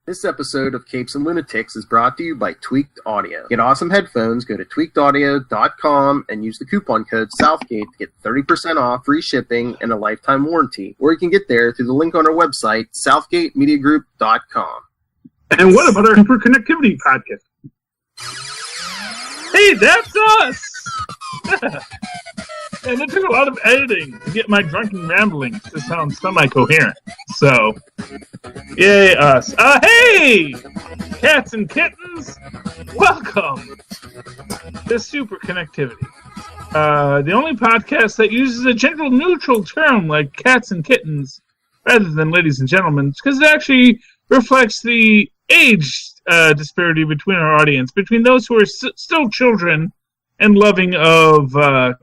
This episode of Capes and Lunatics is brought to you by Tweaked Audio. Get awesome headphones, go to tweakedaudio.com and use the coupon code Southgate to get 30% off, free shipping, and a lifetime warranty. Or you can get there through the link on our website, southgatemediagroup.com. And what about our Superconnectivity podcast? Hey, that's us! And it took a lot of editing to get my drunken ramblings to sound semi-coherent. So, yay us. Hey! Cats and kittens, welcome to Superconnectivity. The only podcast that uses a gender neutral term like cats and kittens rather than ladies and gentlemen, because it actually reflects the age disparity between our audience, between those who are still children and loving of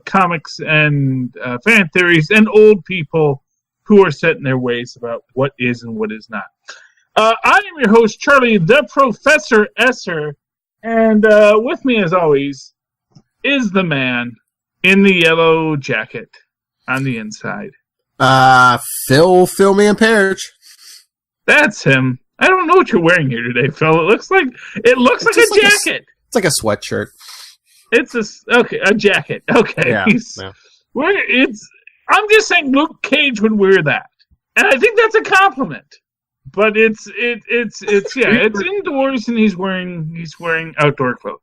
comics and fan theories, and old people who are set in their ways about what is and what is not. I am your host, Charlie, the Professor Esser, and with me, as always, is the man in the yellow jacket on the inside. Phil Man Perich. That's him. I don't know what you're wearing here today, Phil. It looks like a jacket. It's like a sweatshirt. It's a jacket. Okay. Yeah. I'm just saying Luke Cage would wear that. And I think that's a compliment. But it's indoors and he's wearing outdoor clothing.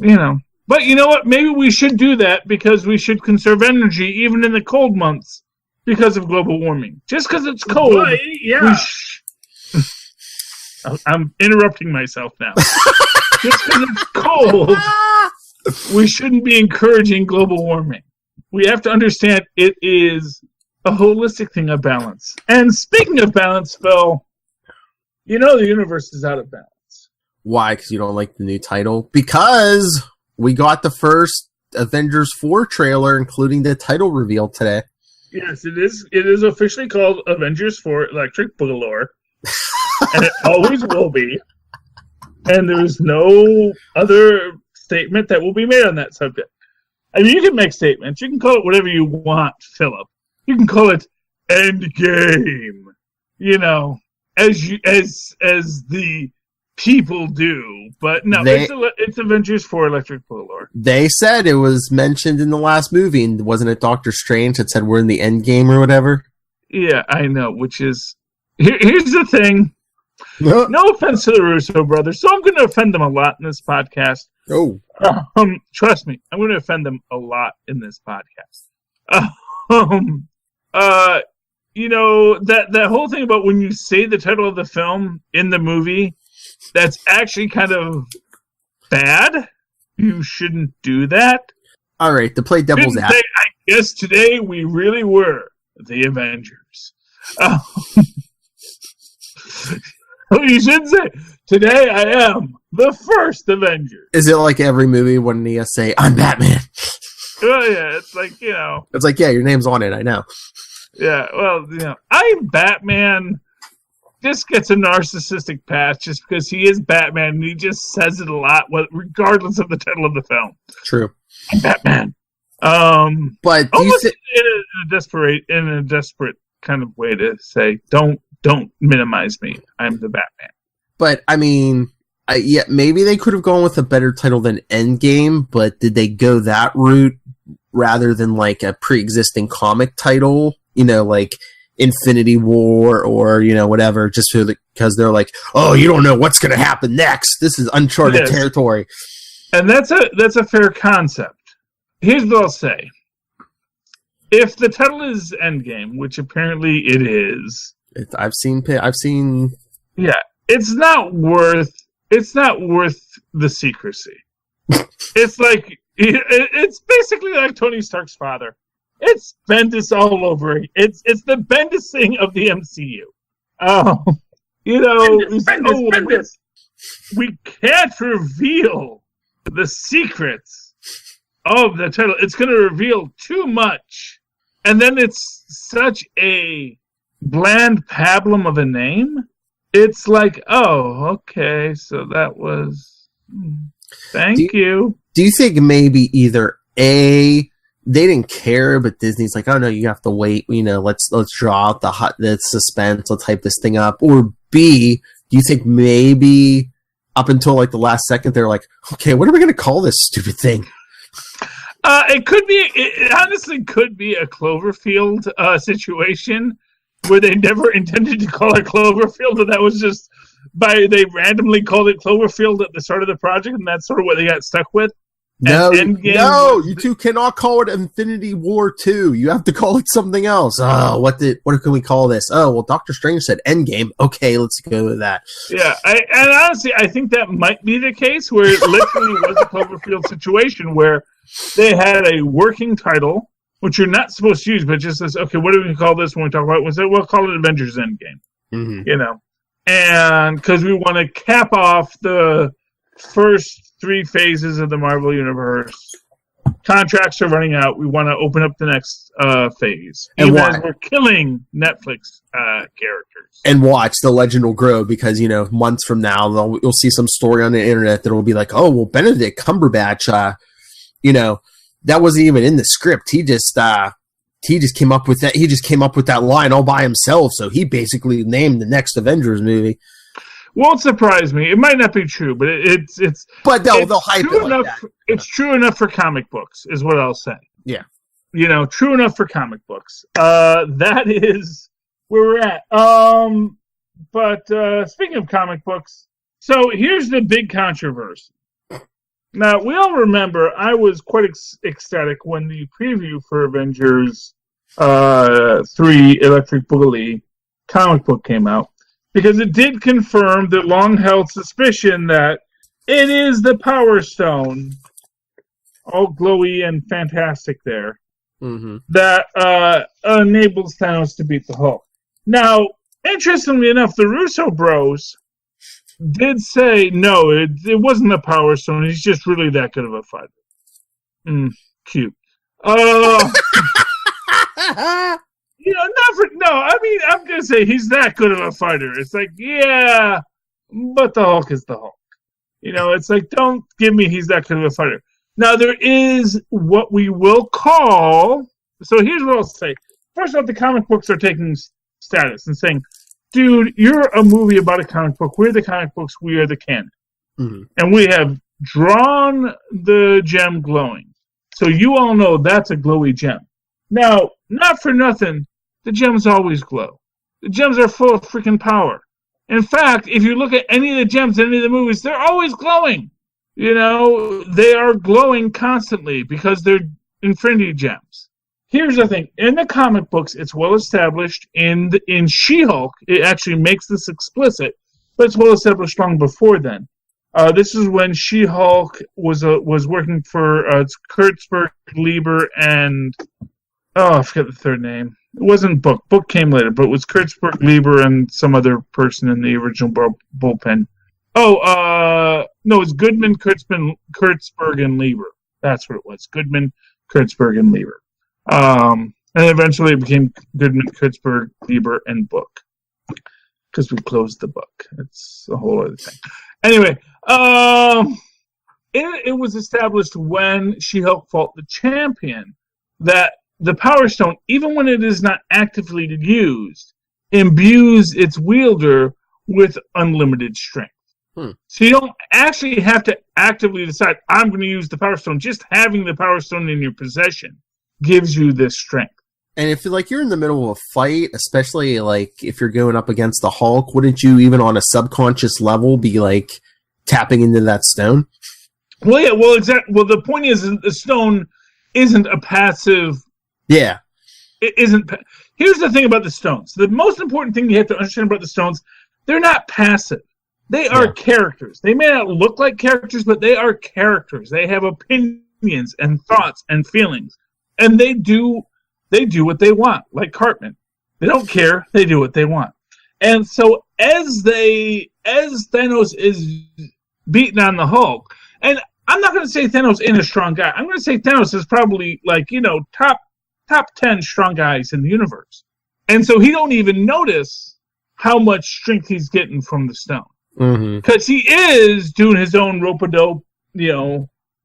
You know. But you know what? Maybe we should do that because we should conserve energy even in the cold months because of global warming. Just because it's cold. But, yeah. I'm interrupting myself now. Just because it's cold, we shouldn't be encouraging global warming. We have to understand it is a holistic thing of balance. And speaking of balance, Phil, you know the universe is out of balance. Why? Because you don't like the new title? Because we got the first Avengers 4 trailer, including the title reveal today. Yes, it is. It is officially called Avengers 4 Electric Boogalore. And it always will be. And there's no other statement that will be made on that subject. I mean, you can make statements. You can call it whatever you want, Philip. You can call it Endgame. You know, as the people do. But no, it's Avengers 4 Electric Boogalore. They said it was mentioned in the last movie, and wasn't it Doctor Strange that said we're in the Endgame or whatever? Yeah, I know, which is... Here's the thing. No offense to the Russo brothers, so I'm going to offend them a lot in this podcast. Oh. Trust me, I'm going to offend them a lot in this podcast. You know, that whole thing about when you say the title of the film in the movie, that's actually kind of bad. You shouldn't do that. All right, to play devil's advocate. I guess today we really were the Avengers. You should say, today I am the first Avenger. Is it like every movie when you say, I'm Batman? Well, yeah, it's like, you know. It's like, yeah, your name's on it, I know. Yeah, well, you know, I'm Batman just gets a narcissistic pass just because he is Batman and he just says it a lot, regardless of the title of the film. True. I'm Batman. But almost in a desperate kind of way to say, don't minimize me. I'm the Batman. But, I mean, yeah, maybe they could have gone with a better title than Endgame, but did they go that route rather than, like, a pre-existing comic title? You know, like Infinity War or, you know, whatever, just because they're like, oh, you don't know what's going to happen next. This is uncharted territory. And that's a fair concept. Here's what I'll say. If the title is Endgame, which apparently it is... I've seen. Yeah, it's not worth the secrecy. It's like it's basically like Tony Stark's father. It's Bendis all over. It's the Bendising of the MCU. You know, Bendis. We can't reveal the secrets of the title. It's going to reveal too much, and then it's such a bland pablum of a name. It's like, oh, okay, so that was... Thank you. Do you think maybe either A, they didn't care, but Disney's like, oh no, you have to wait, you know, let's draw out the suspense, let's hype this thing up, or B, Do you think maybe up until like the last second they're like, okay, what are we going to call this stupid thing? It could be. It honestly could be a Cloverfield situation where they never intended to call it Cloverfield, and that was just they randomly called it Cloverfield at the start of the project, and that's sort of what they got stuck with. No, you two cannot call it Infinity War 2. You have to call it something else. Oh, what can we call this? Oh, well, Doctor Strange said Endgame. Okay, let's go with that. Yeah, and honestly, I think that might be the case where it literally was a Cloverfield situation where they had a working title, which you're not supposed to use, but just says, okay, what do we call this when we talk about it? We'll call it Avengers Endgame. Mm-hmm. You know, and because we want to cap off the first 3 phases of the Marvel Universe. Contracts are running out. We want to open up the next phase. And even as we're killing Netflix characters. And watch, the legend will grow because, months from now, you'll see some story on the internet that will be like, oh, well, Benedict Cumberbatch, that wasn't even in the script. He just came up with that. He just came up with that line all by himself. So he basically named the next Avengers movie. Won't surprise me. It might not be true, but it's. But they'll hype it like that. It's true enough for comic books, is what I'll say. Yeah. True enough for comic books. That is where we're at. But speaking of comic books, so here's the big controversy. Now, we all remember I was quite ecstatic when the preview for Avengers 3 Electric Boogaloo comic book came out. Because it did confirm the long-held suspicion that it is the Power Stone, all glowy and fantastic there, that enables Thanos to beat the Hulk. Now, interestingly enough, the Russo bros did say, no, it wasn't the Power Stone. He's just really that good of a fighter. Cute. I'm going to say he's that good of a fighter. It's like, yeah, but the Hulk is the Hulk. It's like, don't give me he's that good of a fighter. Now, there is what we will call... So here's what I'll say. First off, the comic books are taking status and saying, dude, you're a movie about a comic book. We're the comic books. We are the canon. Mm-hmm. And we have drawn the gem glowing. So you all know that's a glowy gem. Now, not for nothing, the gems always glow. The gems are full of freaking power. In fact, if you look at any of the gems in any of the movies, they're always glowing. They are glowing constantly because they're Infinity Gems. Here's the thing. In the comic books, it's well established. In She-Hulk, it actually makes this explicit, but it's well established long before then. This is when She-Hulk was working for Kurtzberg, Lieber, and... Oh, I forget the third name. It wasn't Book. Book came later, but it was Kurtzberg, Lieber, and some other person in the original bullpen. No, it's Goodman, Kurtzberg, and Lieber. That's what it was. Goodman, Kurtzberg, and Lieber. And eventually it became Goodman, Kurtzberg, Lieber, and Book. Because we closed the book. It's a whole other thing. Anyway, it was established when She-Hulk fought the Champion that the Power Stone, even when it is not actively used, imbues its wielder with unlimited strength. So you don't actually have to actively decide, I'm going to use the Power Stone. Just having the Power Stone in your possession gives you this strength. And if you're in the middle of a fight, especially if you're going up against the Hulk, wouldn't you even on a subconscious level be tapping into that stone? Well, yeah. Well, the point is the stone isn't a passive. Yeah. It isn't. Here's the thing about the stones. The most important thing you have to understand about the stones, they're not passive. They are characters. They may not look like characters, but they are characters. They have opinions and thoughts and feelings. And they do what they want, like Cartman. They don't care. They do what they want. And so as Thanos is beating on the Hulk, and I'm not going to say Thanos ain't a strong guy. I'm going to say Thanos is probably top 10 strong guys in the universe. And so he don't even notice how much strength he's getting from the stone. Because he is doing his own rope-a-dope,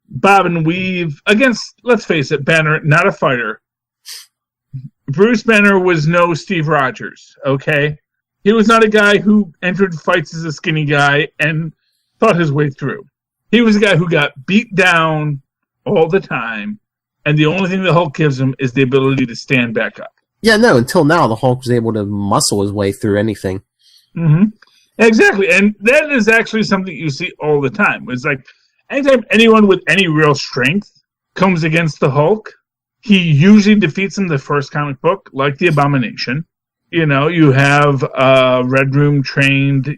bob and weave against, let's face it, Banner, not a fighter. Bruce Banner was no Steve Rogers, okay? He was not a guy who entered fights as a skinny guy and thought his way through. He was a guy who got beat down all the time, and the only thing the Hulk gives him is the ability to stand back up. Yeah, no, until now, the Hulk was able to muscle his way through anything. Mm-hmm. Exactly, and that is actually something you see all the time. It's like, anytime anyone with any real strength comes against the Hulk, he usually defeats him the first comic book, like the Abomination. You know, you have a Red Room trained,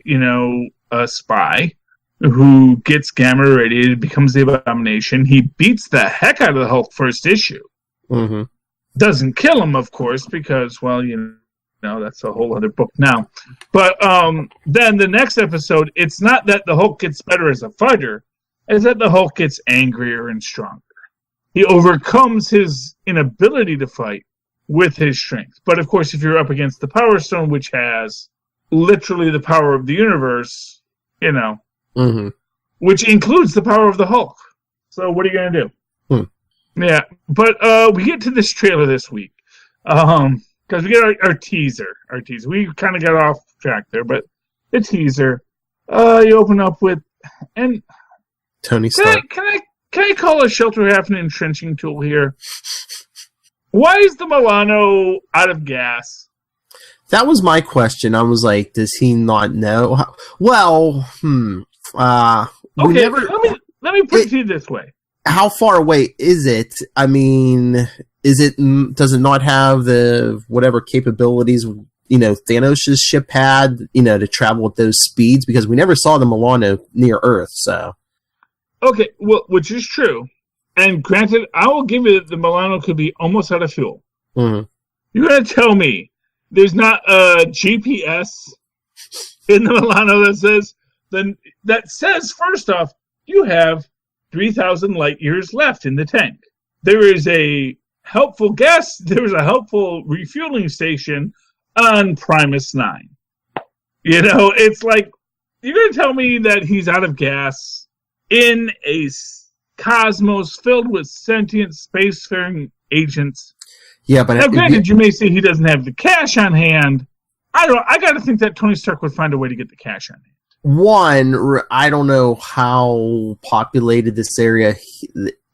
a spy who gets gamma irradiated, becomes the Abomination. He beats the heck out of the Hulk first issue. Mm-hmm. Doesn't kill him, of course, because, well, that's a whole other book now. But then the next episode, it's not that the Hulk gets better as a fighter, it's that the Hulk gets angrier and stronger. He overcomes his inability to fight with his strength. But, of course, if you're up against the Power Stone, which has literally the power of the universe, mm-hmm. which includes the power of the Hulk. So what are you going to do? Yeah, but we get to this trailer this week. Because we get our teaser. We kind of got off track there, but the teaser. You open up with... and Tony Stark. Can I call a shelter half an entrenching tool here? Why is the Milano out of gas? That was my question. I was like, does he not know? Let me put it to you this way. How far away is it? I mean, does it not have the whatever capabilities, Thanos' ship had, to travel at those speeds? Because we never saw the Milano near Earth, so. Okay, well, which is true. And granted, I will give you that the Milano could be almost out of fuel. Mm-hmm. You're going to tell me there's not a GPS in the Milano that says, first off, you have 3,000 light years left in the tank. There is a helpful refueling station on Primus 9. It's like, you're going to tell me that he's out of gas in a cosmos filled with sentient spacefaring agents. Yeah, but now, granted, you may say he doesn't have the cash on hand. I got to think that Tony Stark would find a way to get the cash on hand. One, I don't know how populated this area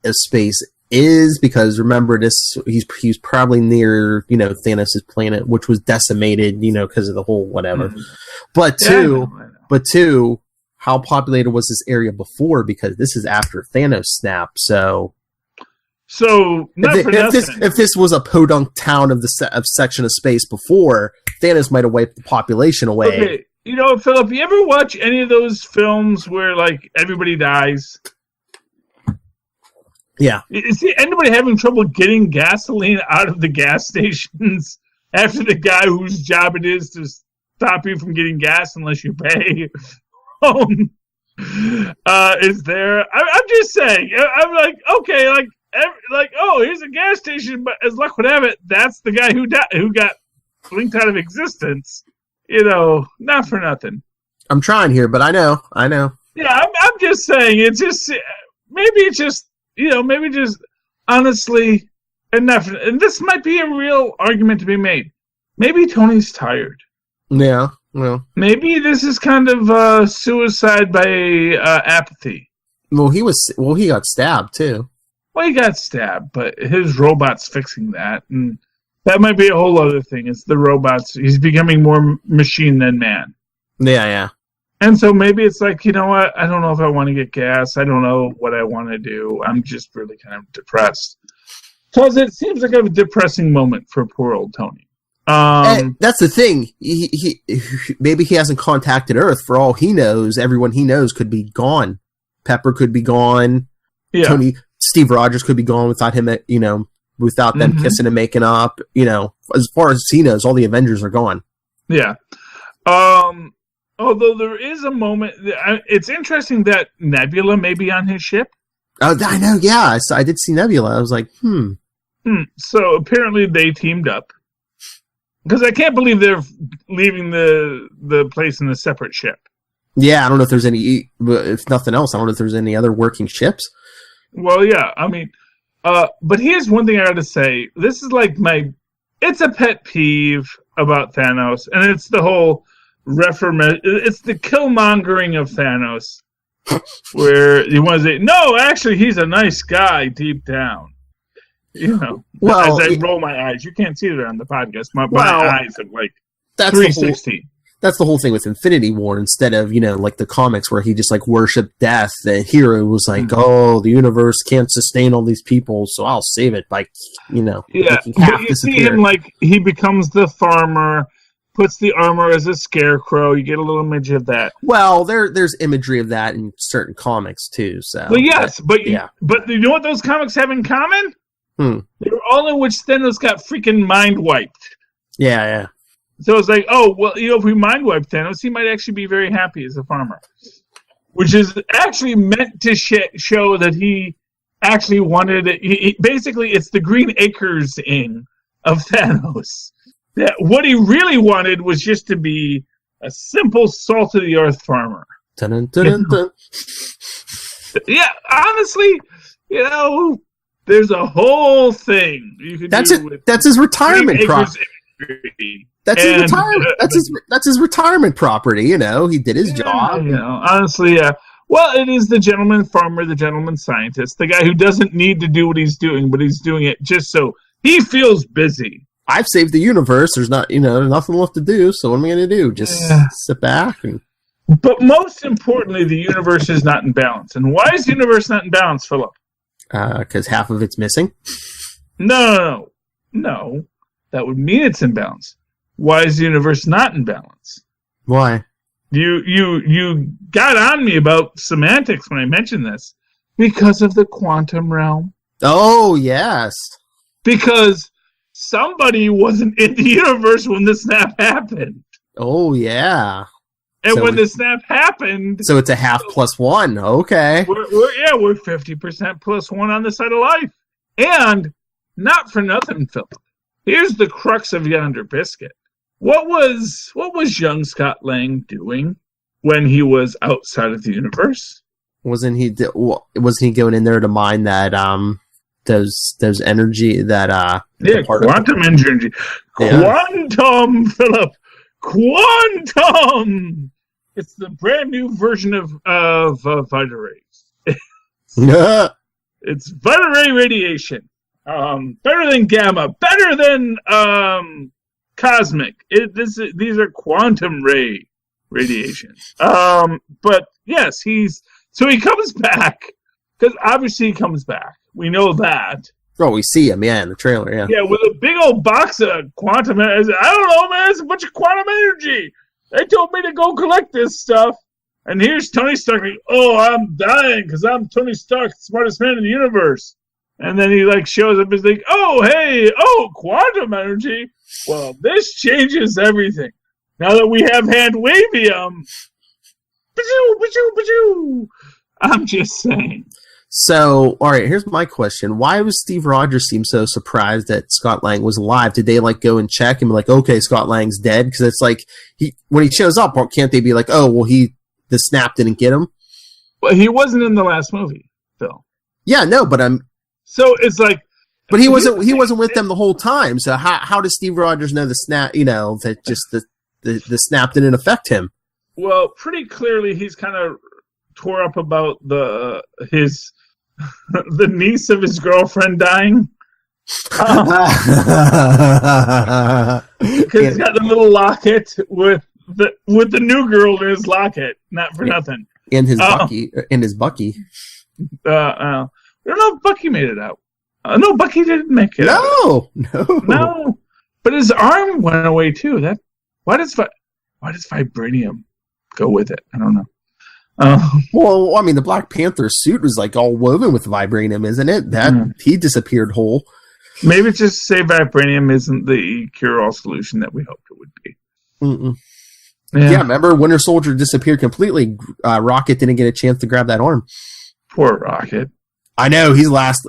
of space is, because remember, he's probably near Thanos' planet, which was decimated because of the whole whatever. Mm-hmm. But two, how populated was this area before? Because this is after Thanos snapped. So if this was a podunk town of section of space before, Thanos might have wiped the population away. Okay. Philip, you ever watch any of those films where, like, everybody dies? Yeah. Is anybody having trouble getting gasoline out of the gas stations after the guy whose job it is to stop you from getting gas unless you pay? Is there? I'm just saying. I'm like, okay, oh, here's a gas station, but as luck would have it, that's the guy who got blinked out of existence. Not for nothing. I'm trying here, but I know. Yeah, I'm just saying. It's just maybe honestly, and this might be a real argument to be made. Maybe Tony's tired. Yeah, well, maybe this is kind of suicide by apathy. Well, he got stabbed too. Well, he got stabbed, but his robot's fixing that, and that might be a whole other thing. It's the robots. He's becoming more machine than man. Yeah. And so maybe it's like, you know what? I don't know if I want to get gas. I don't know what I want to do. I'm just really kind of depressed. Because it seems like a depressing moment for poor old Tony. And that's the thing. He maybe he hasn't contacted Earth. For all he knows, everyone he knows could be gone. Pepper could be gone. Yeah. Steve Rogers could be gone without him, without them kissing and making up. As far as he knows, all the Avengers are gone. Yeah. Although there is a moment, it's interesting that Nebula may be on his ship. Oh, I know, yeah. I did see Nebula. I was like, So apparently they teamed up. Because I can't believe they're leaving the place in a separate ship. Yeah, I don't know if there's any, if nothing else, I don't know if there's any other working ships. Well, yeah, I mean, but here's one thing I gotta say. This is like it's a pet peeve about Thanos, and it's the whole, It's the killmongering of Thanos, where you want to say, no, actually, he's a nice guy deep down. As I roll my eyes, you can't see it on the podcast. My eyes are like 360. That's the whole thing with Infinity War. Instead of, like the comics where he just like worshipped death, the hero was like, oh, the universe can't sustain all these people, so I'll save it by, making half you see him like he becomes the farmer, puts the armor as a scarecrow. You get a little image of that. Well, there's imagery of that in certain comics too. So, well, yes, but you know what those comics have in common? They were all in which Thanos got freaking mind wiped. Yeah. So it's like, oh, well, if we mind wipe Thanos, he might actually be very happy as a farmer. Which is actually meant to show that he actually wanted it. Basically, it's the Green Acres-ing of Thanos. That what he really wanted was just to be a simple salt-of-the-earth farmer. Dun, dun, dun. Yeah, honestly, there's a whole thing you could do. That's his retirement property. That's his retirement. That's his retirement property. He did his job. Honestly, yeah. Well, it is the gentleman farmer, the gentleman scientist, the guy who doesn't need to do what he's doing, but he's doing it just so he feels busy. I've saved the universe. There's nothing left to do. So what am I going to do? Just sit back and. But most importantly, the universe is not in balance. And why is the universe not in balance, Philip? Because half of it's missing. No. That would mean it's in balance. Why is the universe not in balance? Why? You got on me about semantics when I mentioned this. Because of the quantum realm. Oh, yes. Because somebody wasn't in the universe when the snap happened. Oh, yeah. And when the snap happened... So it's a half plus one. Okay. We're 50% plus one on the side of life. And not for nothing, Philip. Here's the crux of Yonder Biscuit. What was young Scott Lang doing when he was outside of the universe? Wasn't he going in there to mine that those energy that quantum energy. Yeah. Quantum, Philip. Quantum. It's the brand new version of Vita rays. It's Vita ray radiation. Better than gamma. Better than cosmic. These are quantum ray radiations. But yes, he comes back because obviously he comes back. We know that. Oh, we see him, in the trailer, yeah. Yeah, with a big old box of quantum energy. I don't know, man. It's a bunch of quantum energy. They told me to go collect this stuff. And here's Tony Stark like, oh, I'm dying because I'm Tony Stark, the smartest man in the universe. And then he shows up and is like, quantum energy. Well, this changes everything. Now that we have hand wavium. I'm just saying. So, all right, here's my question. Why was Steve Rogers seem so surprised that Scott Lang was alive? Did they go and check and be like, okay, Scott Lang's dead? Because it's like, when he shows up, can't they be like, oh, well, the snap didn't get him? Well, he wasn't in the last movie, Phil. Yeah, no, but So it's like... But he wasn't with them the whole time, so how does Steve Rogers know the snap, that just the snap didn't affect him? Well, pretty clearly he's kind of tore up about the niece of his girlfriend dying. Because he's got the little locket with the new girl in his locket, not for nothing. And his Bucky. I don't know if Bucky made it out. No, Bucky didn't make it out. No. But his arm went away too. Why does vibranium go with it? I don't know. Well, I mean, the Black Panther suit was all woven with vibranium, isn't it? He disappeared whole. Maybe just say vibranium isn't the cure-all solution that we hoped it would be. Mm-mm. Yeah, remember Winter Soldier disappeared completely. Rocket didn't get a chance to grab that arm. Poor Rocket. I know he's last.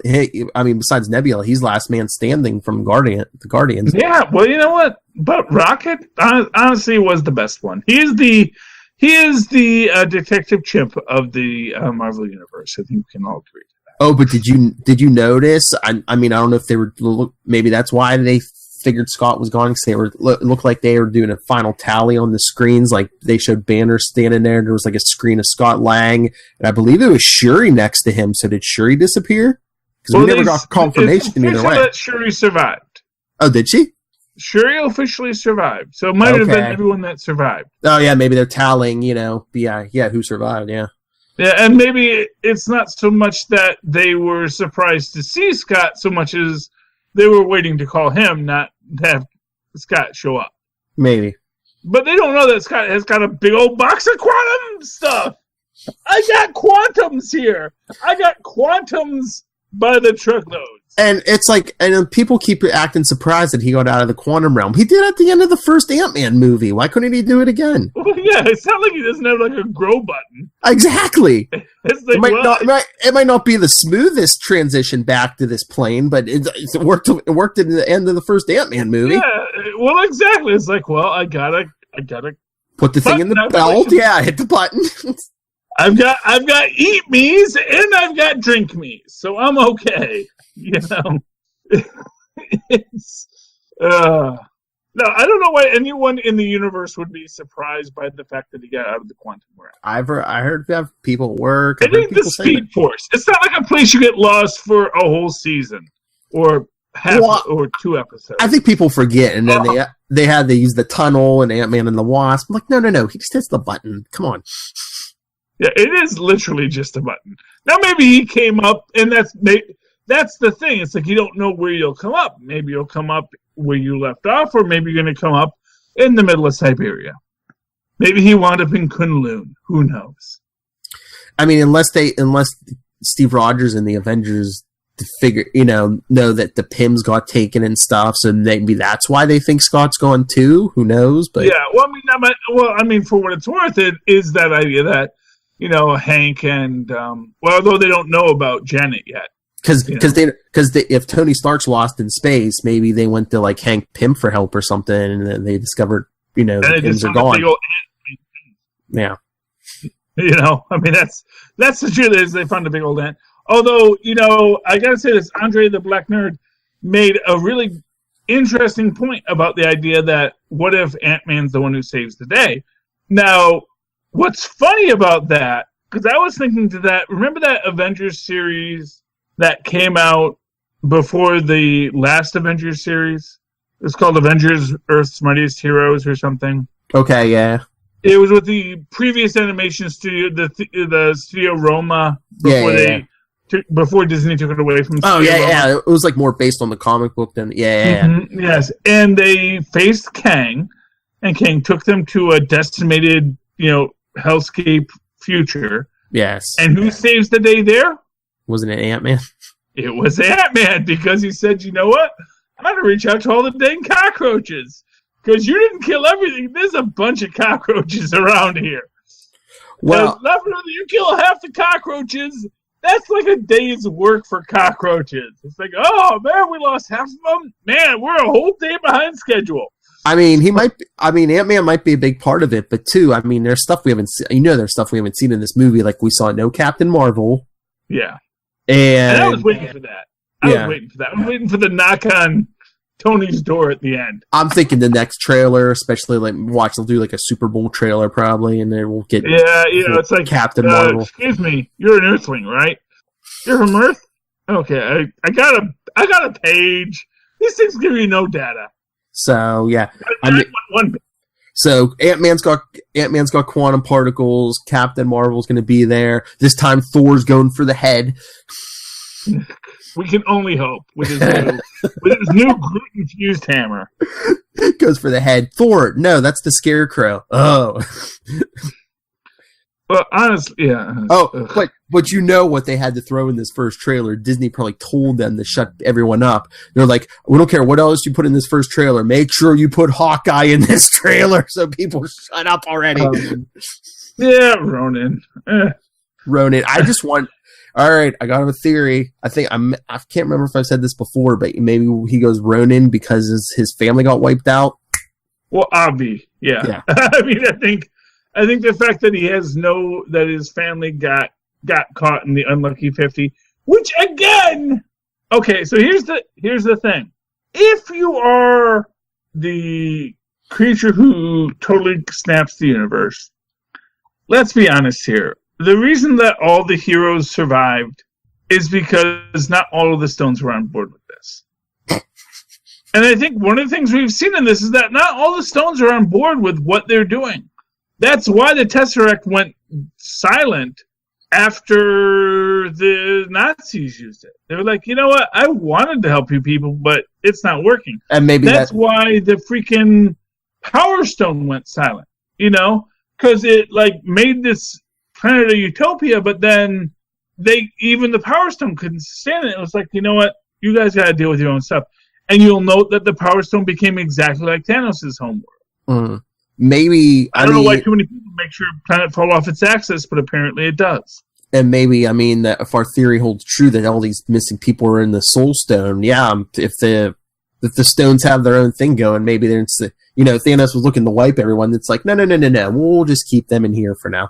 I mean, besides Nebula, he's last man standing from the Guardians. Yeah, well, you know what? But Rocket honestly was the best one. He is the Detective Chimp of the Marvel Universe. I think we can all agree to that. Oh, but did you notice? I mean, I don't know if they were. Maybe that's why they figured Scott was gone because they were looked like they were doing a final tally on the screens. Like they showed Banner standing there. There was like a screen of Scott Lang, and I believe it was Shuri next to him. So did Shuri disappear? Because we never got confirmation either way. That Shuri survived. Oh, did she? Shuri officially survived, so it might have been everyone that survived. Oh yeah, maybe they're tallying. Who survived? Yeah. Yeah, and maybe it's not so much that they were surprised to see Scott, so much as they were waiting to call him, not to have Scott show up. Maybe. But they don't know that Scott has got a big old box of quantum stuff. I got quantums here. I got quantums by the truckloads. And it's like, and people keep acting surprised that he got out of the quantum realm. He did at the end of the first Ant-Man movie. Why couldn't he do it again? Well, yeah, it's not like he doesn't have like a grow button. Exactly. It's like, it might not be the smoothest transition back to this plane, but it worked. It worked at the end of the first Ant-Man movie. Yeah, well, exactly. It's like, well, I gotta put the thing in the belt. Yeah, hit the button. I've got eat me's and I've got drink me's, so I'm okay. It's no, I don't know why anyone in the universe would be surprised by the fact that he got out of the quantum realm. I heard that people at work. It ain't the Speed Force. It's not like a place you get lost for a whole season or or 2 episodes. I think people forget, and then they had to use the tunnel and Ant-Man and the Wasp. I'm like, no, he just hits the button. Come on. Yeah, it is literally just a button. Now maybe he came up, and that's the thing. It's like you don't know where you'll come up. Maybe you'll come up where you left off, or maybe you're going to come up in the middle of Siberia. Maybe he wound up in Kunlun. Who knows? I mean, unless Steve Rogers and the Avengers know that the Pims got taken and stuff, so maybe that's why they think Scott's gone too. Who knows? But yeah, I mean, for what it's worth, it is that idea that Hank and although they don't know about Janet yet. Because if Tony Stark's lost in space, maybe they went to like Hank Pym for help or something, and then they discovered the Pims are gone. Yeah, I mean that's the truth is they found a big old ant. Although I gotta say this, Andre the Black Nerd made a really interesting point about the idea that what if Ant-Man's the one who saves the day? Now, what's funny about that? Because I was thinking to that. Remember that Avengers series that came out before the last Avengers series? It's called Avengers Earth's Mightiest Heroes or something. Okay, yeah. It was with the previous animation studio, the Studio Roma, before Disney took it away from Studio Roma. Yeah. It was like more based on the comic book than, Mm-hmm, yes, and they faced Kang, and Kang took them to a decimated, hellscape future. Yes. And who saves the day there? Wasn't it Ant-Man? It was Ant-Man, because he said, you know what? I'm going to reach out to all the dang cockroaches. Because you didn't kill everything. There's a bunch of cockroaches around here. Well, you kill half the cockroaches, that's like a day's work for cockroaches. It's like, oh, man, we lost half of them. Man, we're a whole day behind schedule. I mean, Ant-Man might be a big part of it, but too, I mean, there's stuff we haven't seen. There's stuff we haven't seen in this movie. Like we saw no Captain Marvel. Yeah. And I was waiting for that. I was waiting for the knock on Tony's door at the end. I'm thinking the next trailer, especially they'll do like a Super Bowl trailer probably, and then we'll get it's like Captain Marvel. Excuse me, you're an Earthling, right? You're from Earth? Okay, I got a page. These things give you no data. So yeah, so Ant-Man's got quantum particles. Captain Marvel's going to be there. This time Thor's going for the head. We can only hope with his new Groot-infused hammer. Goes for the head. Thor, no, that's the Scarecrow. Oh. Well, honestly, yeah. Oh, but what they had to throw in this first trailer. Disney probably told them to shut everyone up. They're like, we don't care what else you put in this first trailer. Make sure you put Hawkeye in this trailer so people shut up already. Yeah, Ronan. Ronan, I just want... All right, I got a theory. I can't remember if I've said this before, but maybe he goes Ronin because his family got wiped out. Well, Avi, yeah. I mean, I think the fact that that his family got caught in the unlucky 50, which again, okay. So here's the thing. if you are the creature who totally snaps the universe, let's be honest here. The reason that all the heroes survived is because not all of the stones were on board with this. And I think one of the things we've seen in this is that not all the stones are on board with what they're doing. That's why the Tesseract went silent after the Nazis used it. They were like, you know what? I wanted to help you people, but it's not working. And maybe that's why the freaking Power Stone went silent. You know, because it made this planet a utopia, but then even the Power Stone couldn't stand it. It was like, you know what? You guys got to deal with your own stuff. And you'll note that the Power Stone became exactly like Thanos' homeworld. Mm. Maybe I don't know why too many people make sure a planet fall off its axis, but apparently it does. And maybe, that if our theory holds true that all these missing people are in the Soul Stone, if the stones have their own thing going, maybe they're Thanos was looking to wipe everyone. It's like, no, we'll just keep them in here for now.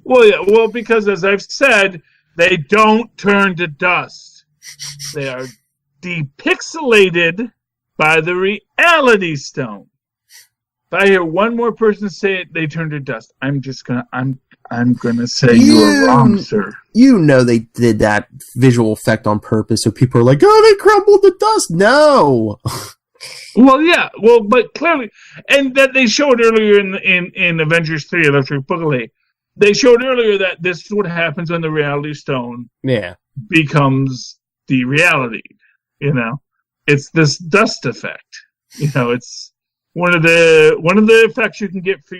Well, yeah, because as I've said, they don't turn to dust. They are depixelated by the reality stone. If I hear one more person say it, they turn to dust. I'm gonna say you are wrong, sir. You know they did that visual effect on purpose, so people are like, "Oh, they crumbled to dust." No. Well, yeah, but clearly, and that they showed earlier in Avengers 3: Electric Boogaloo, they showed earlier that this is what happens when the reality stone becomes the reality. You know, it's this dust effect. You know, it's one of the effects you can get for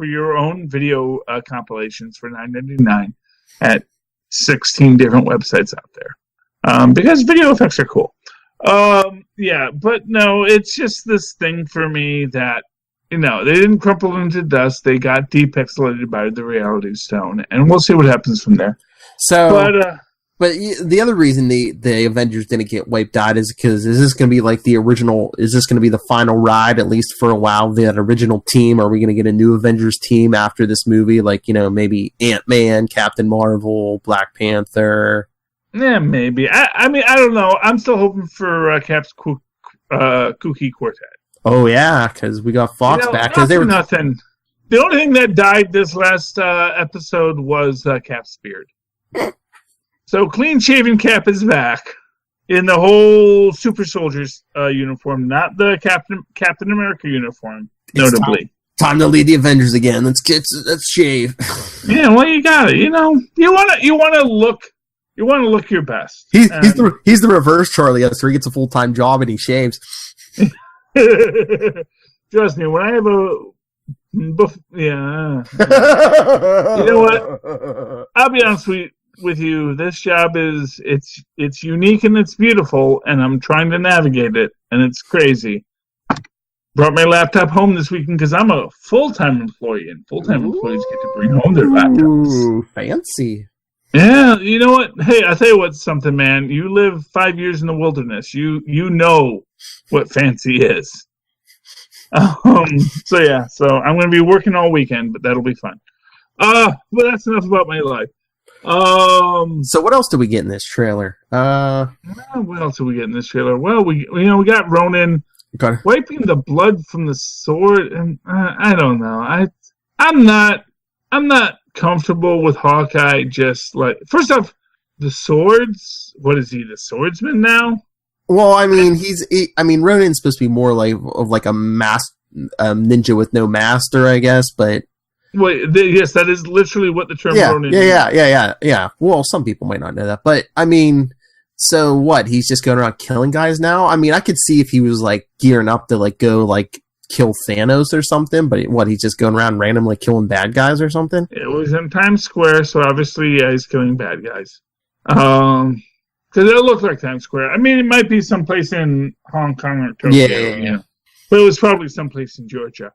your own video compilations for $9.99 at 16 different websites out there, because video effects are cool. But no, it's just this thing for me that they didn't crumple into dust; they got depixelated by the reality stone, and we'll see what happens from there. So, but the other reason the Avengers didn't get wiped out is because is this going to be like the original? Is this going to be the final ride, at least for a while? That original team? Are we going to get a new Avengers team after this movie? Like, maybe Ant-Man, Captain Marvel, Black Panther. Yeah, maybe. I mean, I don't know. I'm still hoping for Cap's Kooky Quartet. Oh yeah, because we got Fox back. Because they were nothing. The only thing that died this last episode was Cap's beard. So clean-shaven Cap is back in the whole Super Soldiers uniform, not the Captain America uniform. Notably, time to lead the Avengers again. Let's shave. Yeah, well, you got it. You want to look your best. He's the reverse Charlie Esther. He gets a full-time job and he shaves. Trust me, when I have you know what? I'll be honest with you. This job it's unique and it's beautiful, and I'm trying to navigate it, and it's crazy. Brought my laptop home this weekend because I'm a full-time employee, and full-time employees get to bring home their laptops. Ooh, fancy. Yeah, you know what? Hey, I'll tell you what's something, man. You live 5 years in the wilderness. You know what fancy is. So I'm going to be working all weekend, but that'll be fun. But that's enough about my life. So what else did we get in this trailer? What else did we get in this trailer? Well, we got Ronan wiping the blood from the sword, and I don't know. I'm not comfortable with Hawkeye. Just like, first off, the swords. What is he? The swordsman now? Well, I mean, Ronan's supposed to be more like a ninja with no master, I guess, but. Wait, yes, that is literally what the term Ronin means. Yeah. Well, some people might not know that, but I mean, so what? He's just going around killing guys now? I mean, I could see if he was like gearing up to go kill Thanos or something, but he's just going around randomly killing bad guys or something? It was in Times Square, so obviously, he's killing bad guys. Because it looked like Times Square. I mean, it might be someplace in Hong Kong or Tokyo. Yeah. But it was probably someplace in Georgia.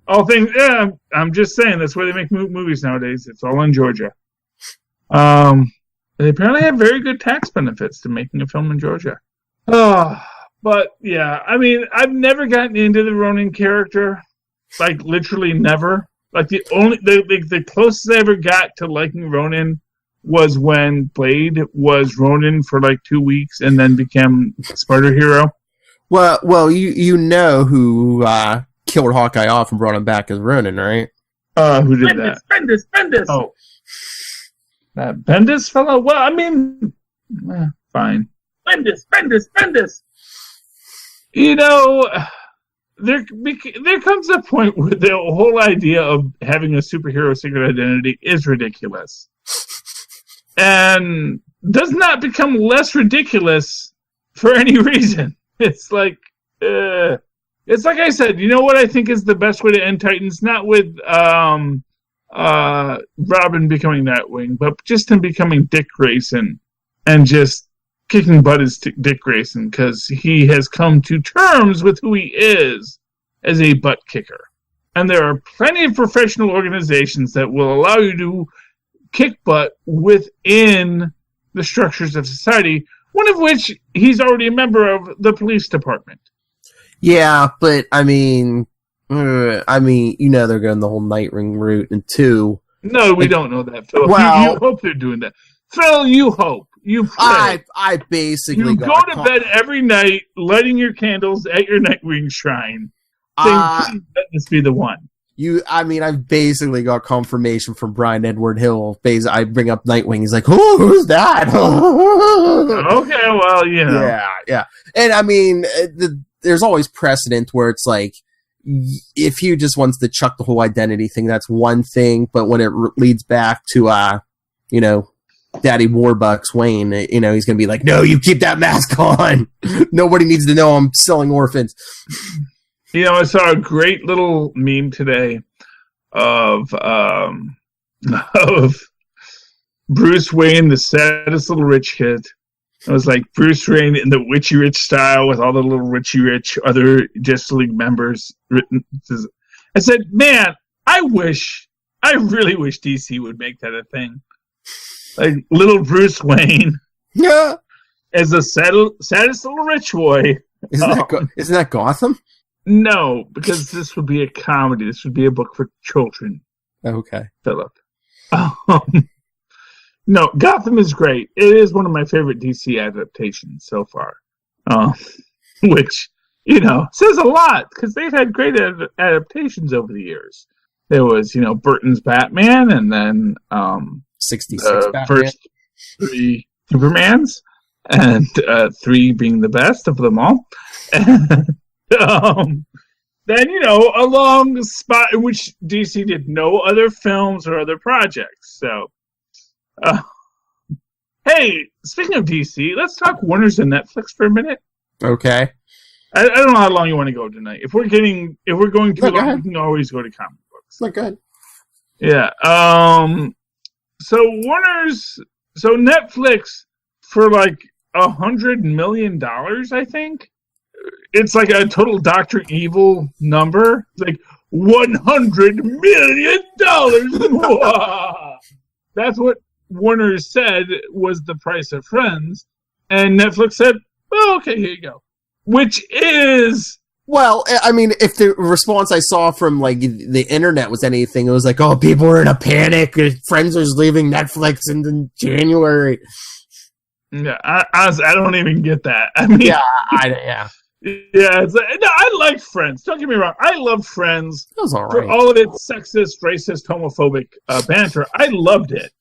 All things, yeah, I'm just saying, that's where they make movies nowadays. It's all in Georgia. They apparently have very good tax benefits to making a film in Georgia. But, yeah, I mean, I've never gotten into the Ronin character. Like, literally never. Like, the closest I ever got to liking Ronin was when Blade was Ronin for like 2 weeks and then became Spider Hero. Well, you know who killed Hawkeye off and brought him back as Ronin, right? Who did that? Bendis. Oh, that Bendis fellow. Well, I mean, fine. Bendis. You know, there comes a point where the whole idea of having a superhero secret identity is ridiculous, and does not become less ridiculous for any reason. It's like I said. You know what I think is the best way to end Titans? Not with Robin becoming Nightwing, but just him becoming Dick Grayson and just kicking butt as Dick Grayson, because he has come to terms with who he is as a butt kicker. And there are plenty of professional organizations that will allow you to kick butt within the structures of society, one of which he's already a member of, the police department. Yeah, but I mean, you know they're going the whole Nightwing route, and two. No, we don't know that, Phil. Well, you hope they're doing that. Phil, you hope. You pray. I basically you go to bed every night, lighting your candles at your Nightwing shrine. Saying, please let this be the one. I've basically got confirmation from Brian Edward Hill. I bring up Nightwing. He's like, "Oh, who's that?" Okay, well, you know. Yeah. And I mean, there's always precedent where it's like, if he just wants to chuck the whole identity thing, that's one thing. But when it leads back to, Daddy Warbucks Wayne, he's going to be like, "No, you keep that mask on. Nobody needs to know I'm selling orphans." I saw a great little meme today of Bruce Wayne, the saddest little rich kid. It was like Bruce Wayne in the Witchy Rich style with all the little Witchy Rich other Justice League members. I said, man, I really wish DC would make that a thing. Like little Bruce Wayne, as the saddest little rich boy. Isn't that Gotham? No, because this would be a comedy. This would be a book for children. Okay, Philip. No, Gotham is great. It is one of my favorite DC adaptations so far, which says a lot because they've had great adaptations over the years. There was Burton's Batman, and then 66 Batman. First 3 Supermans, and 3 being the best of them all. Then a long spot in which DC did no other films or other projects. So, hey, speaking of DC, let's talk Warner's and Netflix for a minute. Okay. I don't know how long you want to go tonight. If we're going too long, we can always go to comic books. Not good. Yeah. So Netflix for like $100 million, I think. It's like a total Dr. Evil number. It's like $100 million. That's what Warner said was the price of Friends, and Netflix said, "Oh, okay, here you go." Which is, well, I mean, if the response I saw from like the internet was anything, it was like, "Oh, people are in a panic. Friends is leaving Netflix in January." Yeah, I don't even get that. I mean, yeah. It's like, no, I like Friends. Don't get me wrong. I love Friends. It was all right. For all of its sexist, racist, homophobic banter. I loved it.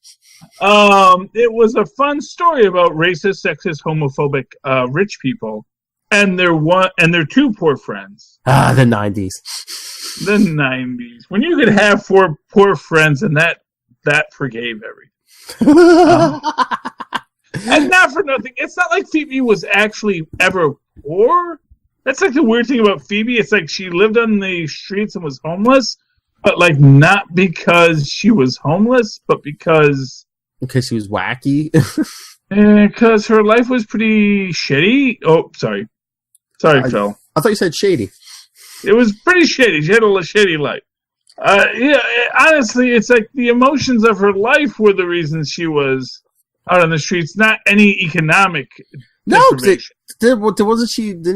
It was a fun story about racist, sexist, homophobic rich people and their 2 poor friends. The 90s. The 90s. When you could have 4 poor friends and that forgave everything. And not for nothing. It's not like Phoebe was actually ever poor. That's like the weird thing about Phoebe. It's like she lived on the streets and was homeless, but like not because she was homeless, but because she was wacky. Because her life was pretty shitty. Oh, sorry, Phil. I thought you said shady. It was pretty shitty. She had a shitty life. Honestly, it's like the emotions of her life were the reasons she was out on the streets, not any economic. No, didn't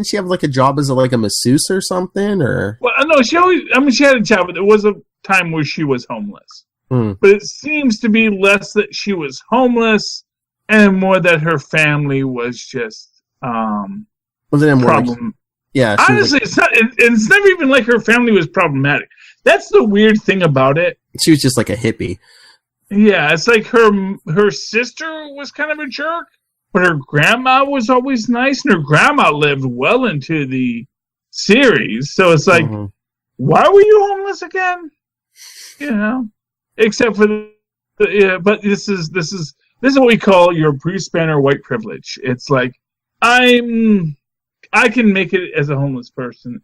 she have like a job as a masseuse or something? Or well, no, she had a job, but there was a time where she was homeless. But it seems to be less that she was homeless and more that her family was just Was it problem. Yeah. Honestly, it's never even like her family was problematic. That's the weird thing about it. She was just like a hippie. Yeah, it's like her sister was kind of a jerk, but her grandma was always nice, and her grandma lived well into the series. So it's like, why were you homeless again? You know, except for but this is what we call your Bruce Banner white privilege. It's like I can make it as a homeless person.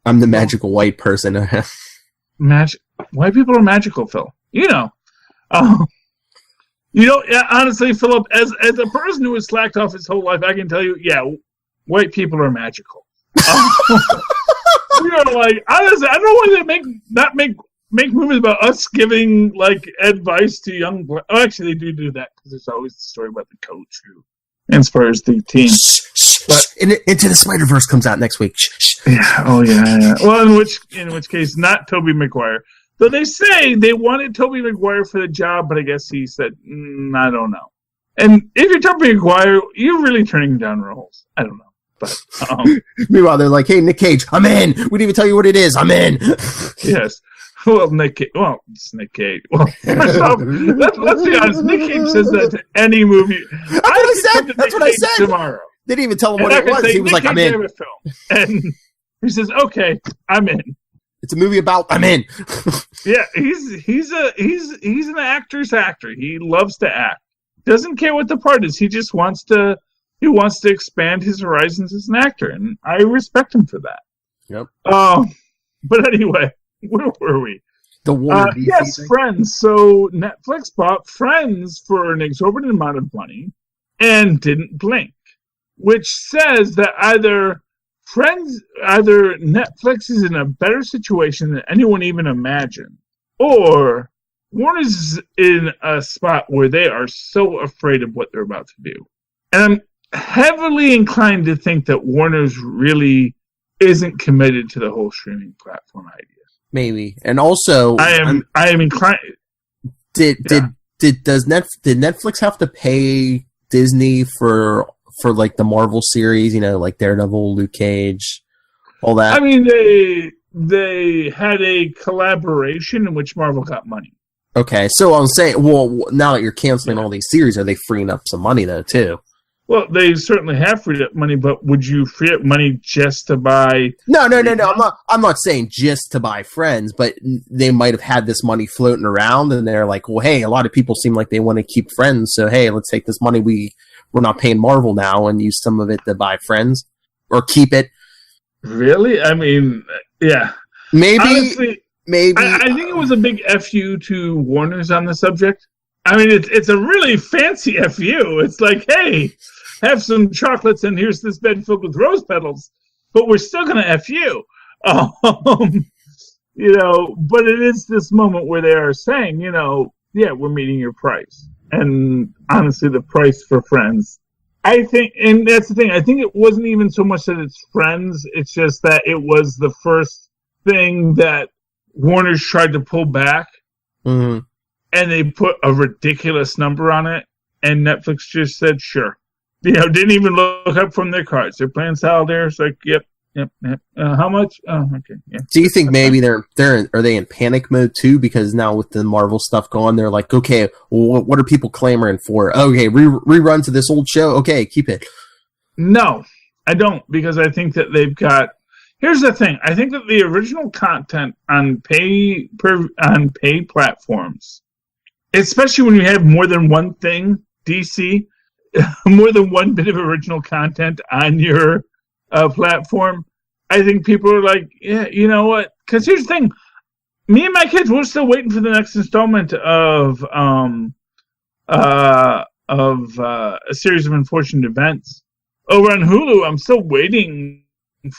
I'm the magical white person. White people are magical, Phil. You know. Honestly, Philip, as a person who has slacked off his whole life, I can tell you, yeah, white people are magical. You know, like, honestly, I don't know why they make movies about us giving, like, advice to young black... Oh, actually, they do that, because there's always the story about the coach who inspires the team. But Into the Spider-Verse comes out next week. Yeah, oh yeah. Well, in which case, not Tobey Maguire. Though they say they wanted Tobey Maguire for the job, but I guess he said, I don't know. And if you're Tobey Maguire, you're really turning down roles. I don't know. But meanwhile, they're like, "Hey, Nick Cage, I'm in. We didn't even tell you what it is. I'm in." Yes. Well, it's Nick Cage. Well, let's be honest. Nick Cage says that to any movie. That's what I said. Tomorrow. They didn't even tell him what it was. He was like, "I'm in." And he says, "Okay, I'm in." It's a movie about I'm in. Yeah, he's an actor's actor. He loves to act. Doesn't care what the part is. He just wants to expand his horizons as an actor, and I respect him for that. Yep. But anyway, where were we? The Warner DC yes, thing? Friends. So Netflix bought Friends for an exorbitant amount of money and didn't blink, which says that either Netflix is in a better situation than anyone even imagined, or Warner's in a spot where they are so afraid of what they're about to do. And I'm heavily inclined to think that Warner's really isn't committed to the whole streaming platform idea. Maybe. And also, I am inclined. Did Netflix have to pay Disney for like the Marvel series, you know, like Daredevil, Luke Cage, all that? I mean, they had a collaboration in which Marvel got money. Okay, so I'm saying, well, now that you're canceling all these series, are they freeing up some money though too? Well, they certainly have freed up money, but would you free up money just to buy? No. I'm not saying just to buy Friends, but they might have had this money floating around, and they're like, well, hey, a lot of people seem like they want to keep Friends, so hey, let's take this money we're not paying Marvel now and use some of it to buy Friends or keep it. Really? I mean, yeah. Maybe. Honestly, I think it was a big FU to Warner's on the subject. I mean, it's a really fancy FU. It's like, hey, have some chocolates and here's this bed filled with rose petals, but we're still going to FU. You know, but it is this moment where they are saying, you know, yeah, we're meeting your price. And honestly, the price for Friends, I think, and that's the thing, I think it wasn't even so much that it's Friends, it's just that it was the first thing that Warner's tried to pull back, and they put a ridiculous number on it, and Netflix just said, sure. You know, didn't even look up from their cards. They're playing solitaire, it's like, yep. How much? Oh, okay. Yeah. Do you think maybe are they in panic mode too? Because now with the Marvel stuff going, they're like, okay, well, what are people clamoring for? Okay, rerun to this old show. Okay, keep it. No, I don't, because I think that they've got. Here's the thing: I think that the original content on pay platforms, especially when you have more than one thing, DC, more than one bit of original content on your platform, I think people are like, yeah, you know what? Because here's the thing: me and my kids, we're still waiting for the next installment of a series of unfortunate events over on Hulu. I'm still waiting for the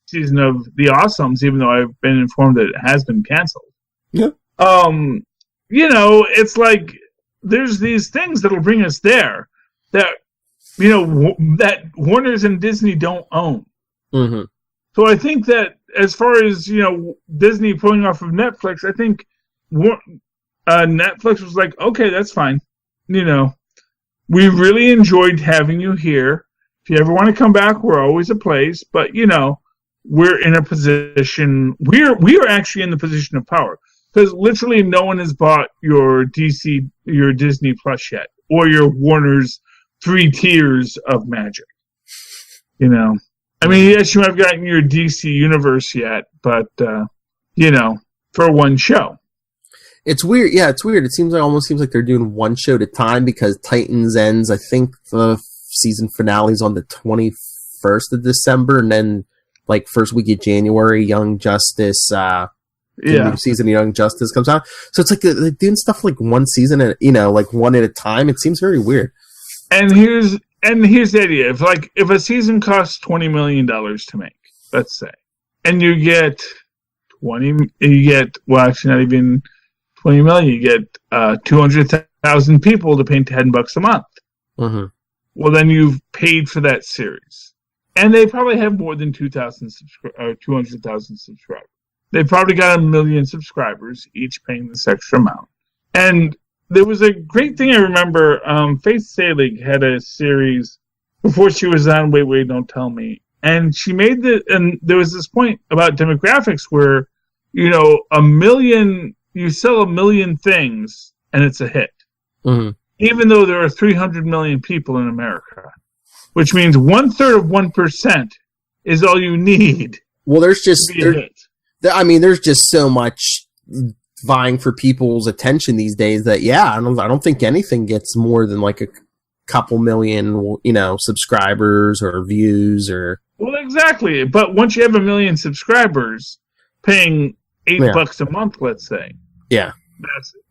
season of The Awesomes, even though I've been informed that it has been canceled. Yeah. You know, it's like there's these things that'll bring us there that, you know, that Warner's and Disney don't own. So I think that as far as, you know, Disney pulling off of Netflix, I think Netflix was like, okay, that's fine. You know, we really enjoyed having you here. If you ever want to come back, we're always a place. But, you know, we're in a position, we are actually in the position of power. Because literally no one has bought your Disney Plus yet. Or your Warner's 3 tiers of magic. You know. I mean, yes, you have gotten your DC Universe yet, but, you know, for one show. It's weird. Yeah, it's weird. Almost seems like they're doing one show at a time because Titans ends, I think the season finale's on the 21st of December, and then, like, first week of January, Young Justice, the new season of Young Justice comes out. So it's like they're doing stuff like one season, and you know, like one at a time. It seems very weird. And here's the idea: if a season costs $20 million to make, let's say, and you get well, actually not even 20 million. You get 200,000 people to pay $10 a month. Mm-hmm. Well, then you've paid for that series, and they probably have more than 200,000 subscribers. They've probably got 1 million subscribers, each paying this extra amount. And there was a great thing I remember. Faith Salig had a series before she was on Wait, Don't Tell Me, and she made and there was this point about demographics where, you know, you sell 1 million things and it's a hit. Mm-hmm. Even though there are 300 million people in America, which means 1/3 of 1% is all you need. Well, there's just to be a hit. there's just so much vying for people's attention these days that I don't think anything gets more than like a couple million, you know, subscribers or views or. Well, exactly. But once you have 1 million subscribers, paying $8 a month, let's say. Yeah.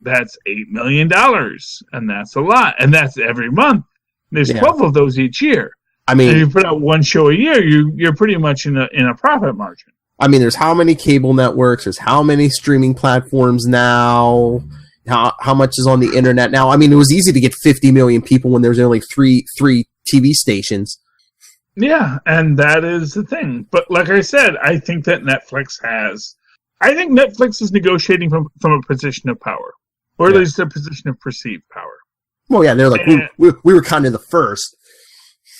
That's $8 million, and that's a lot, and that's every month. There's 12 of those each year. I mean, if you put out one show a year, you're pretty much in a profit margin. I mean, there's how many cable networks? There's how many streaming platforms now? How much is on the internet now? I mean, it was easy to get 50 million people when there was only three TV stations. Yeah, and that is the thing. But like I said, I think that Netflix is negotiating from a position of power, or at least a position of perceived power. Well, yeah, they're like, we were kind of the first.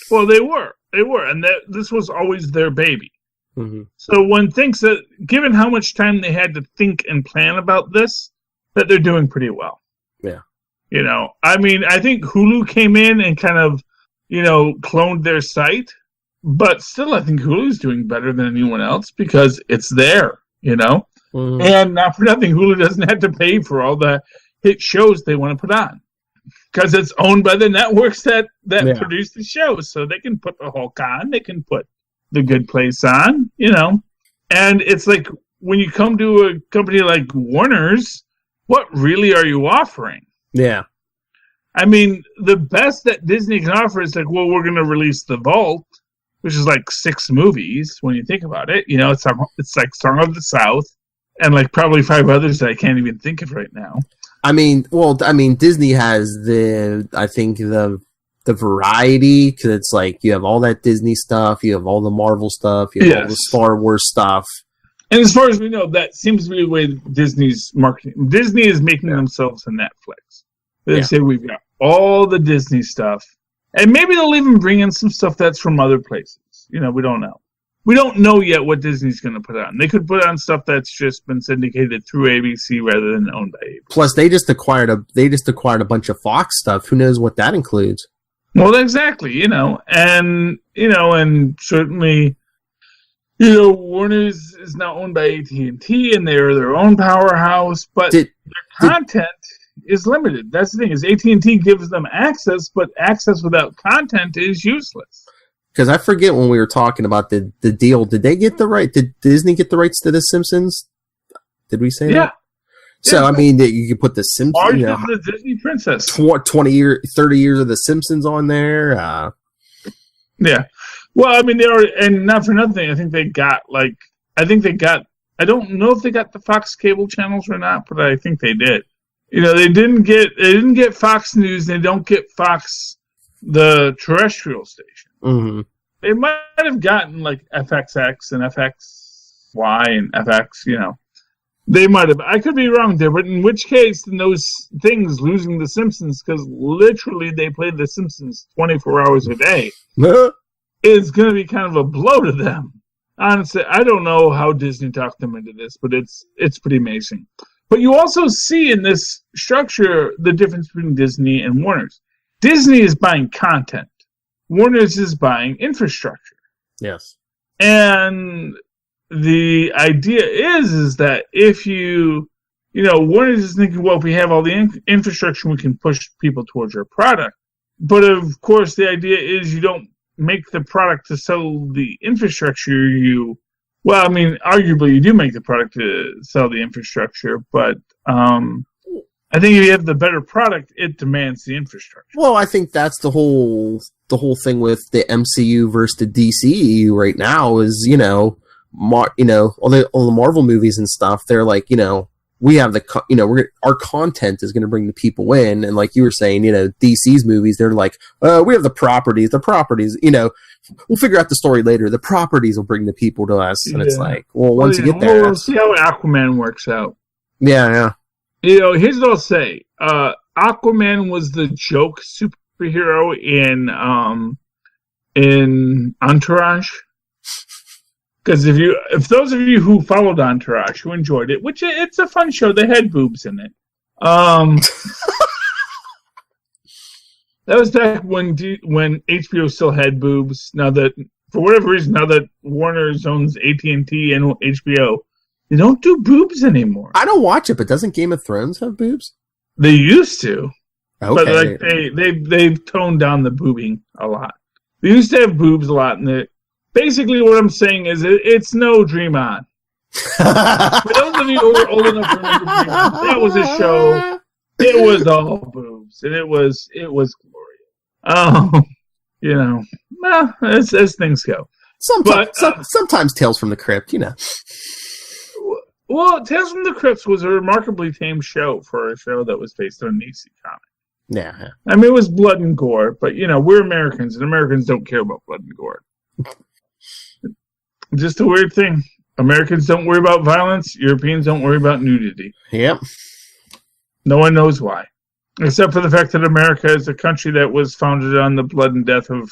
Well, they were, and this was always their baby. Mm-hmm. So one thinks that, given how much time they had to think and plan about this, that they're doing pretty well. Yeah. You know, I mean, I think Hulu came in and kind of, you know, cloned their site, but still I think Hulu's doing better than anyone else because it's there, you know? Mm-hmm. And not for nothing, Hulu doesn't have to pay for all the hit shows they want to put on. Because it's owned by the networks that produce the shows. So they can put the Hulk on, they can put The Good Place on, you know. And it's like, when you come to a company like Warner's, what really are you offering? Yeah. I mean, the best that Disney can offer is like, well, we're going to release The Vault, which is like 6 movies when you think about it. You know, it's like Song of the South and like probably 5 others that I can't even think of right now. I mean, Disney has the variety, because it's like you have all that Disney stuff, you have all the Marvel stuff, you have all the Star Wars stuff. And as far as we know, that seems to be the way Disney's marketing. Disney is making themselves a Netflix. They say we've got all the Disney stuff, and maybe they'll even bring in some stuff that's from other places. You know, we don't know. We don't know yet what Disney's going to put on. They could put on stuff that's just been syndicated through ABC rather than owned by ABC. Plus, they just acquired a bunch of Fox stuff. Who knows what that includes? Well, exactly. You know, and certainly, you know, Warner's is now owned by AT&T, and they're their own powerhouse. But their content is limited. That's the thing. Is AT&T gives them access, but access without content is useless. Because I forget when we were talking about the deal. Did they get the right? Did Disney get the rights to The Simpsons? Did we say that? So, I mean, you could put The Simpsons. You know, the Disney princess. 30 years of The Simpsons on there. Yeah. Well, I mean, they already, and not for nothing, I think they got, I don't know if they got the Fox cable channels or not, but I think they did. You know, they didn't get Fox News, they don't get Fox, the terrestrial station. Mm-hmm. They might have gotten like FXX and FXY and FX, you know, They might have. I could be wrong there, but in which case, then those things losing The Simpsons, because literally they play The Simpsons 24 hours a day, is going to be kind of a blow to them. Honestly, I don't know how Disney talked them into this, but it's pretty amazing. But you also see in this structure the difference between Disney and Warner's. Disney is buying content. Warner's is buying infrastructure. Yes. And the idea is that if Warner's is thinking, well, if we have all the infrastructure, we can push people towards our product. But of course, the idea is you don't make the product to sell the infrastructure. Arguably you do make the product to sell the infrastructure, but I think if you have the better product, it demands the infrastructure. Well, I think that's the whole thing with the MCU versus the DCEU right now is, all the Marvel movies and stuff. They're like, we have our content is going to bring the people in, and like you were saying, DC's movies, they're like, we have the properties, we'll figure out the story later. The properties will bring the people to us, and it's like, well, once you get there, we'll see how Aquaman works out. Yeah. Here's what I'll say: Aquaman was the joke superhero in Entourage. Because if those of you who followed Entourage, who enjoyed it, which it's a fun show, they had boobs in it. That was back when HBO still had boobs. Now that, for whatever reason, now that Warner owns AT&T and HBO, they don't do boobs anymore. I don't watch it, but doesn't Game of Thrones have boobs? They used to. Okay. But they've toned down the boobing a lot. They used to have boobs a lot, and basically what I'm saying is it's no Dream On. For those of you who are old enough to remember Dream On, that was a show. It was all boobs, and it was glorious. As things go. Sometimes Tales from the Crypt, Well, Tales from the Crypt was a remarkably tame show for a show that was based on an EC comic. Yeah. I mean, it was blood and gore, but, we're Americans, and Americans don't care about blood and gore. Just a weird thing. Americans don't worry about violence. Europeans don't worry about nudity. Yep. No one knows why. Except for the fact that America is a country that was founded on the blood and death of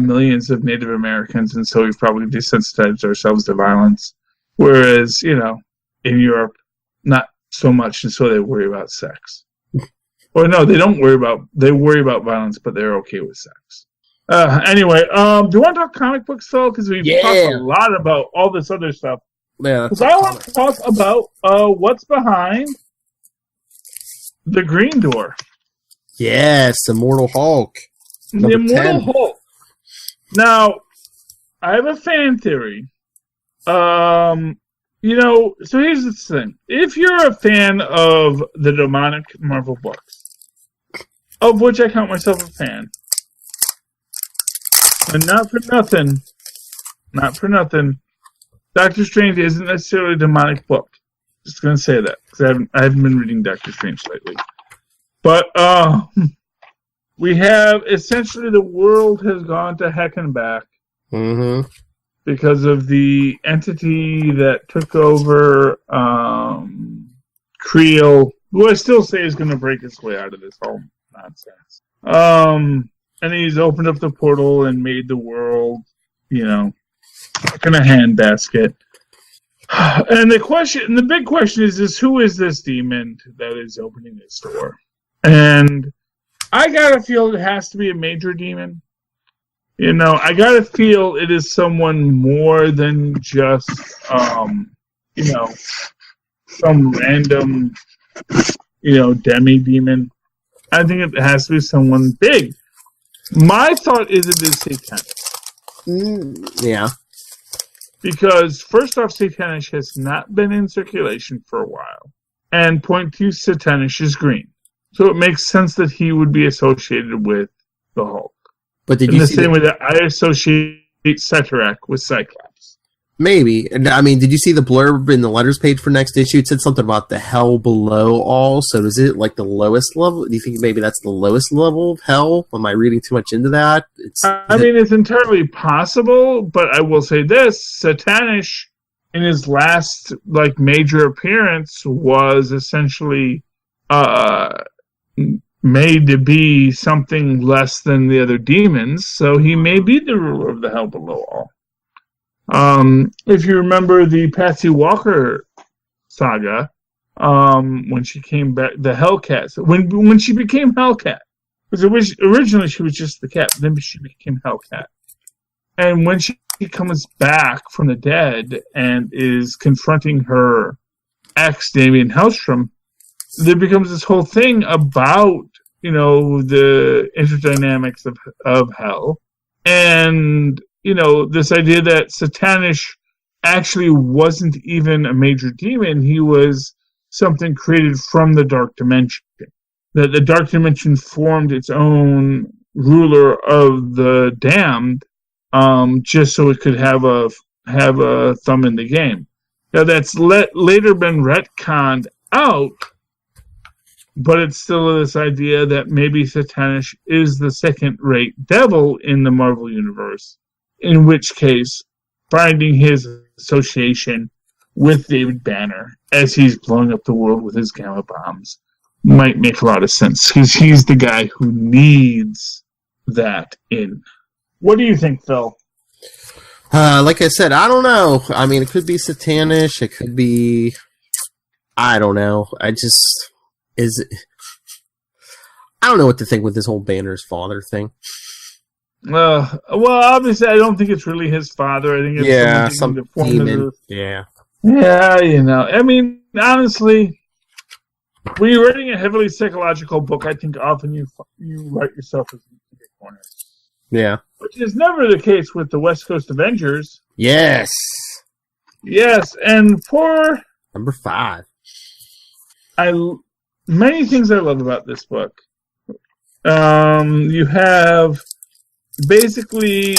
millions of Native Americans, and so we've probably desensitized ourselves to violence. Whereas, in Europe, not so much, and so they worry about sex. Or no, they worry about violence, but they're okay with sex. Anyway, do you want to talk comic books, Phil? Because we've talked a lot about all this other stuff. Yeah. Because I want to talk about what's behind the Green Door. Yes, Immortal Hulk. The Immortal Hulk. Now, I have a fan theory. So here's the thing. If you're a fan of the demonic Marvel books, of which I count myself a fan, and not for nothing, Doctor Strange isn't necessarily a demonic book. Just going to say that, because I haven't been reading Doctor Strange lately. But we have, essentially, the world has gone to heck and back. Mm-hmm. Because of the entity that took over Creel, who I still say is going to break his way out of this whole nonsense. And he's opened up the portal and made the world, in a handbasket. And the big question is who is this demon that is opening this door? And I gotta feel it has to be a major demon. I gotta feel it is someone more than just, some random, demi-demon. I think it has to be someone big. My thought is it is Satanic. Yeah. Because, first off, Satanic has not been in circulation for a while. And point two, Satanic is green. So it makes sense that he would be associated with the Hulk. But in the same way that I associate Ceterac with Cyclops. Maybe. And I mean, did you see the blurb in the letters page for next issue? It said something about the hell below all. So is it like the lowest level? Do you think maybe that's the lowest level of hell? Am I reading too much into that? It's entirely possible, but I will say this. Satanic in his last like major appearance was essentially made to be something less than the other demons, so he may be the ruler of the hell below all. If you remember the Patsy Walker saga, when she came back, the Hellcat, when she became Hellcat, because originally she was just the cat, then she became Hellcat, and when she comes back from the dead and is confronting her ex Damien Hellstrom, there becomes this whole thing about, you know, the interdynamics of hell, and, you know, this idea that Satanish actually wasn't even a major demon. He was something created from the dark dimension. That the dark dimension formed its own ruler of the damned, just so it could have a thumb in the game. Now that's later been retconned out, but it's still this idea that maybe Satanish is the second-rate devil in the Marvel Universe, in which case finding his association with David Banner as he's blowing up the world with his gamma bombs might make a lot of sense, because he's the guy who needs that in. What do you think, Phil? Like I said, I don't know. I mean, it could be Satanish. It could be... I don't know. I don't know what to think with this whole Banner's father thing. Well, obviously, I don't think it's really his father. I think it's some demon. Yeah, you know. I mean, honestly, when you're writing a heavily psychological book, I think often you write yourself as a corner. Yeah, which is never the case with the West Coast Avengers. Yes, and for number 5, many things I love about this book. You have basically,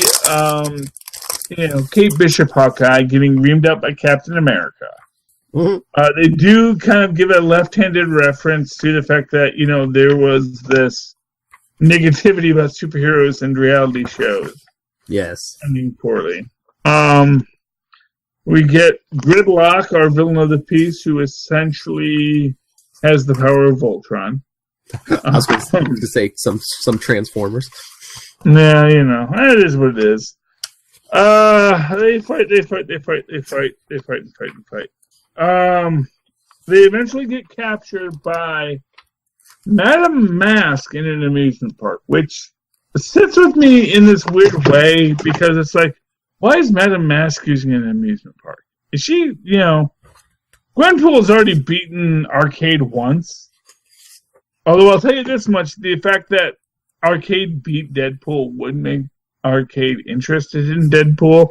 Kate Bishop Hawkeye getting reamed up by Captain America. Mm-hmm. They do kind of give a left-handed reference to the fact that, you know, there was this negativity about superheroes and reality shows. Yes. Ending poorly. We get Gridlock, our villain of the piece, who essentially has the power of Voltron. I was going to say some Transformers. Yeah, you know, it is what it is. They fight. They eventually get captured by Madame Mask in an amusement park, which sits with me in this weird way, because it's like, why is Madame Mask using an amusement park? Is she, you know, Gwenpool has already beaten Arcade once. Although I'll tell you this much, the fact that Arcade beat Deadpool would make Arcade interested in Deadpool.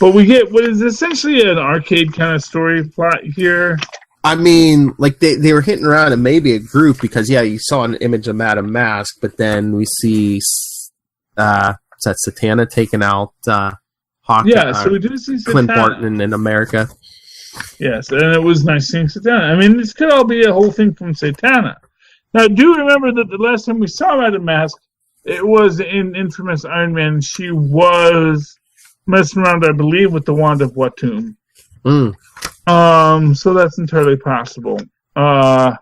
But we get what is essentially an Arcade kind of story plot here. I mean, like, they were hitting around in maybe a group, because, yeah, you saw an image of Madame Mask, but then we see, what's that, Satana taking out Hawkeye. Yeah, so we do see Satana. Clint Barton in America. Yes, and it was nice seeing Satana. I mean, this could all be a whole thing from Satana. Now, do remember that the last time we saw Madame Mask, it was in infamous Iron Man. She was messing around, I believe, with the Wand of Watum. So that's entirely possible. I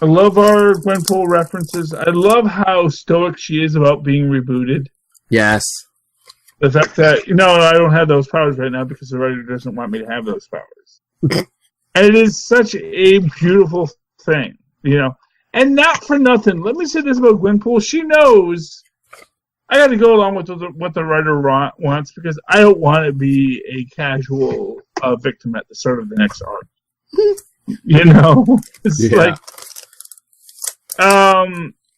love our Gwenpool references. I love how stoic she is about being rebooted. Yes. The fact that, you know, I don't have those powers right now because the writer doesn't want me to have those powers. And it is such a beautiful thing, you know. And not for nothing, let me say this about Gwenpool. She knows I got to go along with what the writer wants, because I don't want to be a casual victim at the start of the next arc. You know? It's like...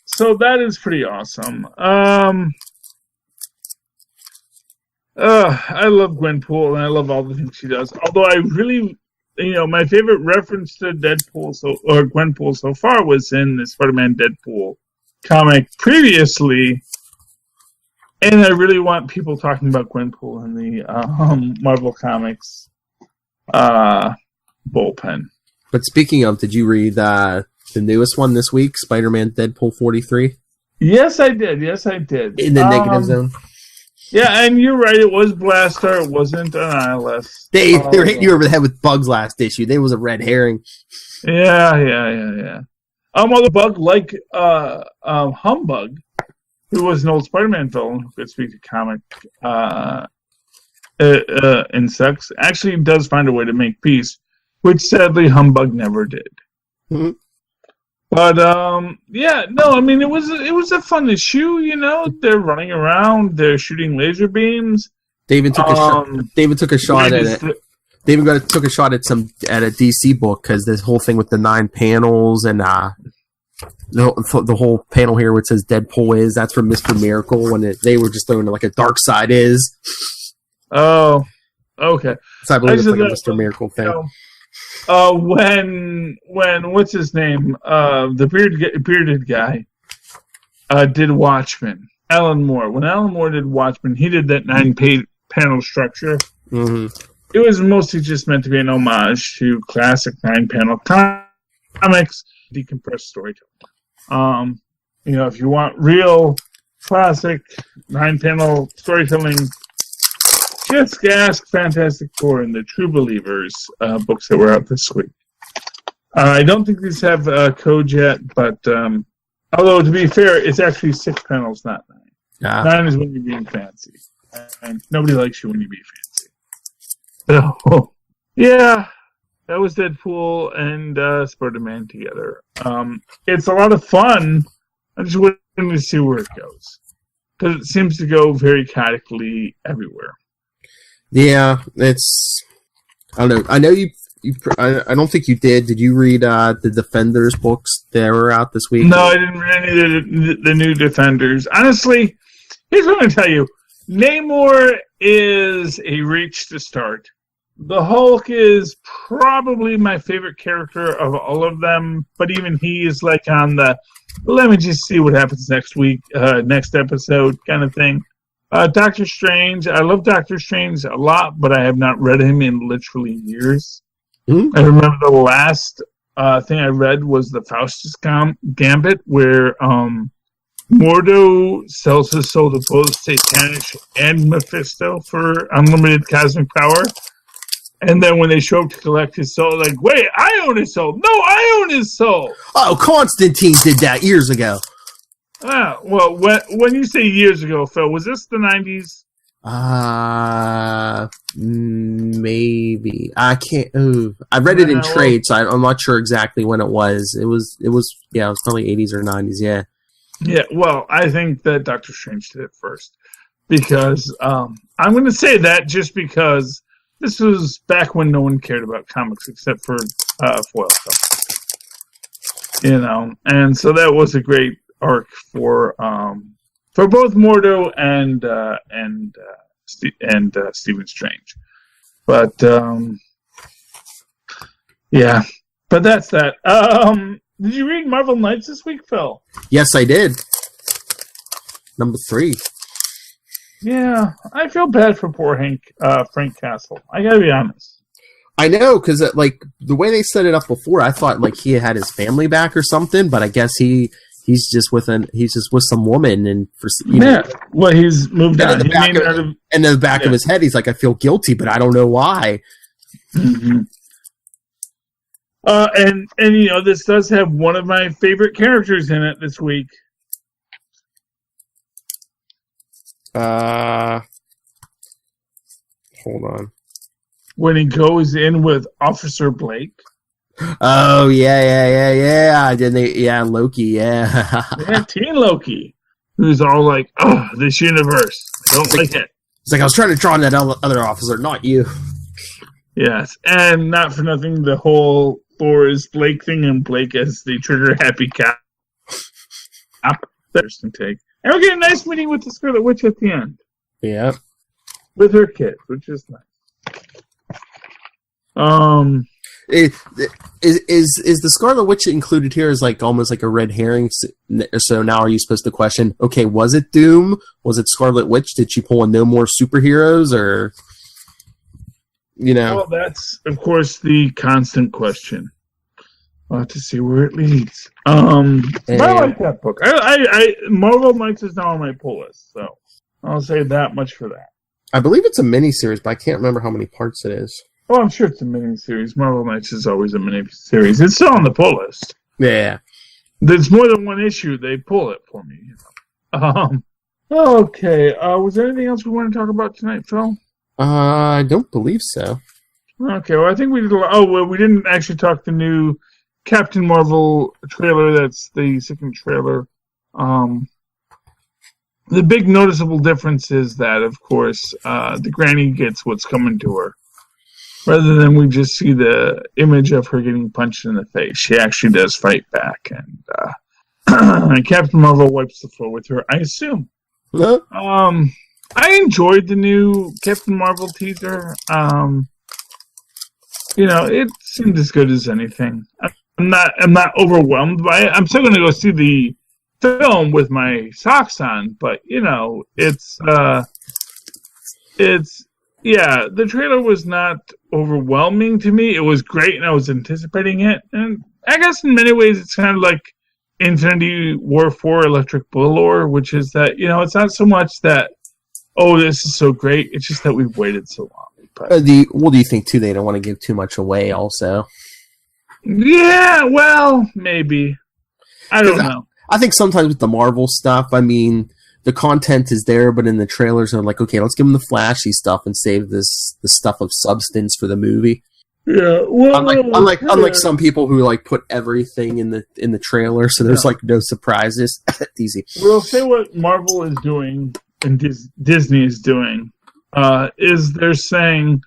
So that is pretty awesome. I love Gwenpool, and I love all the things she does. Although I really... You know, my favorite reference to Deadpool or Gwenpool so far was in the Spider-Man Deadpool comic previously, and I really want people talking about Gwenpool in the Marvel Comics bullpen. But speaking of, did you read the newest one this week, Spider-Man Deadpool 43? Yes, I did. In the negative zone? Yeah, and you're right. It was Blaster. It wasn't Annihilus. They were hitting you over the head with Bugs last issue. They was a red herring. Yeah. Well, the Bug, like Humbug, who was an old Spider-Man villain who could speak to comic insects, actually does find a way to make peace, which sadly Humbug never did. Mm-hmm. But it was a fun issue. You know, they're running around, they're shooting laser beams. They even took a shot. They even took a shot at it. They even took a shot at a DC book because this whole thing with the 9 panels and the whole panel here where it says Deadpool that's from Mr. Miracle when they were just throwing like a Dark Side is. Oh, okay. So I believe it's like a Mr. Miracle thing. When what's his name? The bearded guy did Watchmen. Alan Moore. When Alan Moore did Watchmen, he did that 9-panel structure. Mm-hmm. It was mostly just meant to be an homage to classic 9-panel comics, decompressed storytelling. If you want real classic 9-panel storytelling, just ask Fantastic Four and the True Believers books that were out this week. I don't think these have code yet, but although to be fair, it's actually 6 panels, not 9. Yeah. 9 is when you're being fancy, and nobody likes you when you be fancy. So, yeah, that was Deadpool and Spider-Man together. It's a lot of fun. I'm just waiting to see where it goes, because it seems to go very chaotically everywhere. Yeah, it's. I don't know. I know you. I don't think you did. Did you read the Defenders books that were out this week? No, I didn't read any of the new Defenders. Honestly, here's what I'm going to tell you. Namor is a reach to start. The Hulk is probably my favorite character of all of them, but even he is like on the let me just see what happens next week, next episode kind of thing. Doctor Strange, I love Doctor Strange a lot, but I have not read him in literally years. Mm-hmm. I remember the last thing I read was the Faustus Gambit, where Mordo sells his soul to both Satanish and Mephisto for unlimited cosmic power. And then when they show up to collect his soul, like, wait, I own his soul. No, I own his soul. Oh, Constantine did that years ago. Well, when you say years ago, Phil, was this the 90s? Maybe. I can't. I read it in trade, so I'm not sure exactly when it was. It was probably 80s or 90s, yeah. Yeah, well, I think that Doctor Strange did it first. Because, I'm going to say that just because this was back when no one cared about comics except for foil stuff. And so that was a great arc for both Mordo and Stephen Strange. But yeah, but that's that. Did you read Marvel Knights this week, Phil? Yes, I did. Number 3. Yeah, I feel bad for poor Frank Castle. I gotta be honest. I know, because like the way they set it up before, I thought like he had his family back or something, but I guess he's just with some woman, and well, he's moved on. And in the back of his head, he's like, I feel guilty, but I don't know why. Mm-hmm. And this does have one of my favorite characters in it this week. Hold on. When he goes in with Officer Blake. Oh yeah. Loki, yeah. Yeah, Teen Loki, who's all like, "Oh, this universe, I don't like it." It's like I was trying to draw on that other officer, not you. Yes, and not for nothing, the whole Thor is Blake thing, and Blake as the trigger happy cap. Interesting take. And we get a nice meeting with the Scarlet Witch at the end. Yeah. With her kids, which is nice. Is the Scarlet Witch included here as like almost like a red herring? So now are you supposed to question, okay, was it Doom? Was it Scarlet Witch? Did she pull in no more superheroes? Or, Well, that's, of course, the constant question. We'll have to see where it leads. But I like that book. I Marvel Knights is now on my pull list, so. I'll say that much for that. I believe it's a miniseries, but I can't remember how many parts it is. Oh, I'm sure it's a mini-series. Marvel Knights is always a mini-series. It's still on the pull list. Yeah. There's more than one issue. They pull it for me. Okay. Was there anything else we want to talk about tonight, Phil? I don't believe so. Okay. Well, I think we did. We didn't actually talk the new Captain Marvel trailer. That's the second trailer. The big noticeable difference is that, of course, the granny gets what's coming to her. Rather than we just see the image of her getting punched in the face, she actually does fight back. And Captain Marvel wipes the floor with her, I assume. I enjoyed the new Captain Marvel teaser. It seemed as good as anything. I'm not overwhelmed by it. I'm still going to go see the film with my socks on, but the trailer was not overwhelming to me. It was great, and I was anticipating it. And I guess in many ways, it's kind of like Infinity War 4 Electric Boogaloo, which is that it's not so much that this is so great. It's just that we've waited so long. But, do you think too? They don't want to give too much away, also. Yeah, well, maybe. I don't know. I think sometimes with the Marvel stuff, I mean, the content is there, but in the trailers, they're like, okay, let's give them the flashy stuff and save the stuff of substance for the movie. Yeah, well, unlike some people who like put everything in the trailer, so there's like no surprises. Easy. We'll say what Marvel is doing and Disney is doing is they're saying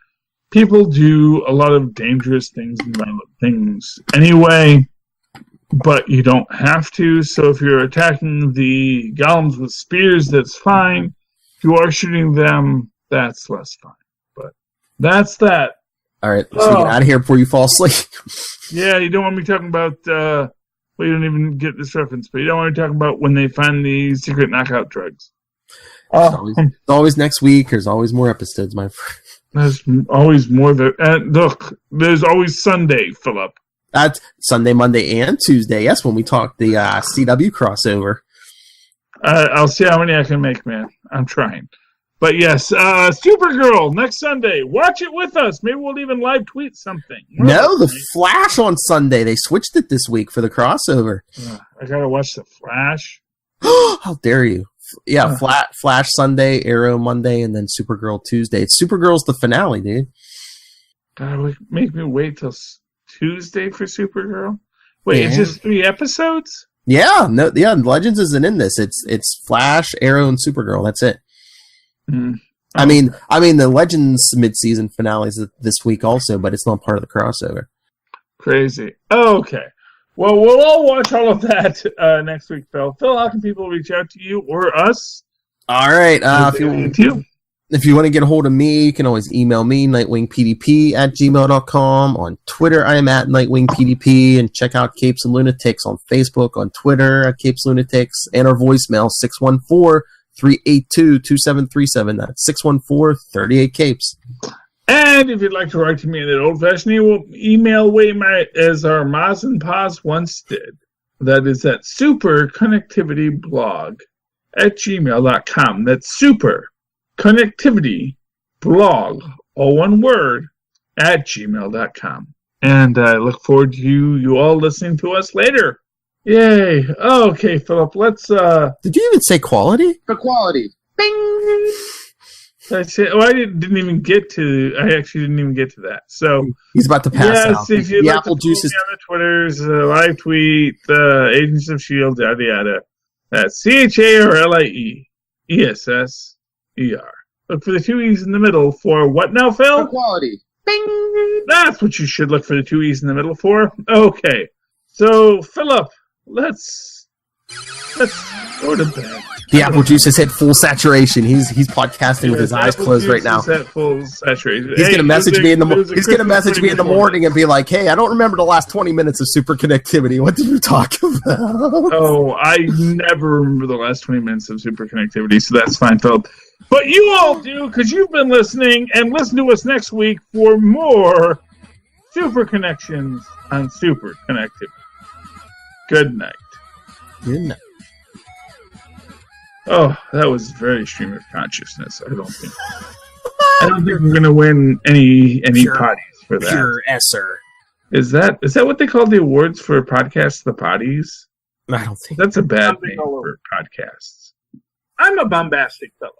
people do a lot of dangerous things and violent things anyway. But you don't have to, so if you're attacking the golems with spears, that's fine. If you are shooting them, that's less fine. But that's that. All right, let's get out of here before you fall asleep. Yeah, you don't want me talking about, you don't even get this reference, but you don't want me talking about when they find the secret knockout drugs. It's always next week. There's always more episodes, my friend. There's always more. Look, there's always Sunday, Philip. That's Sunday, Monday, and Tuesday. Yes, when we talk the CW crossover. I'll see how many I can make, man. I'm trying. But yes, Supergirl, next Sunday. Watch it with us. Maybe we'll even live tweet something. No, the Flash on Sunday. They switched it this week for the crossover. I gotta watch the Flash. How dare you? Yeah, Flash Sunday, Arrow Monday, and then Supergirl Tuesday. Supergirl's the finale, dude. God, make me wait till Tuesday for Supergirl? Wait, It's just 3 episodes? Yeah, Legends isn't in this. It's Flash, Arrow, and Supergirl. That's it. I mean, the Legends mid-season finale is this week also, but it's not part of the crossover. Crazy. Okay. Well, we'll all watch all of that next week, Phil. Phil, how can people reach out to you or us? All right. If you want to get a hold of me, you can always email me, nightwingpdp@gmail.com. On Twitter, I am at nightwingpdp. And check out Capes and Lunatics on Facebook, on Twitter, at Capes Lunatics, and our voicemail, 614-382-2737. That's 614-38-CAPES. And if you'd like to write to me in an old-fashioned email way as our Maz and Paz once did, that is at superconnectivityblog@gmail.com. That's superconnectivityblog, all one word, @gmail.com. And I look forward to you all listening to us later. Yay. Okay, Philip, let's... Did you even say quality? For quality. Bing! I didn't even get to that. So he's about to pass out. If you'd the like apple to juice is on the Twitters, live tweet, Agents of S.H.I.E.L.D., yada yada. That's CHARLIEESSER. Look for the 2 E's in the middle for what now, Phil? For quality. Bing! That's what you should look for the 2 E's in the middle for. Okay. So, Philip, let's go to bed. The apple juice has hit full saturation. He's podcasting with his eyes closed right now. At full saturation. He's gonna message me in the morning and be like, "Hey, I don't remember the last 20 minutes of Superconnectivity. What did you talk about?" Oh, I never remember the last 20 minutes of Superconnectivity, so that's fine, Philip. But you all do, because you've been listening, and listen to us next week for more Super Connections on Superconnectivity. Good night. Good night. Oh, that was very stream of consciousness. I don't think we're gonna win any Pure- potties for that. Pure Esser. Is that what they call the awards for podcasts? The potties? I don't think That's a bad Something name all over. for podcasts. I'm a bombastic fellow.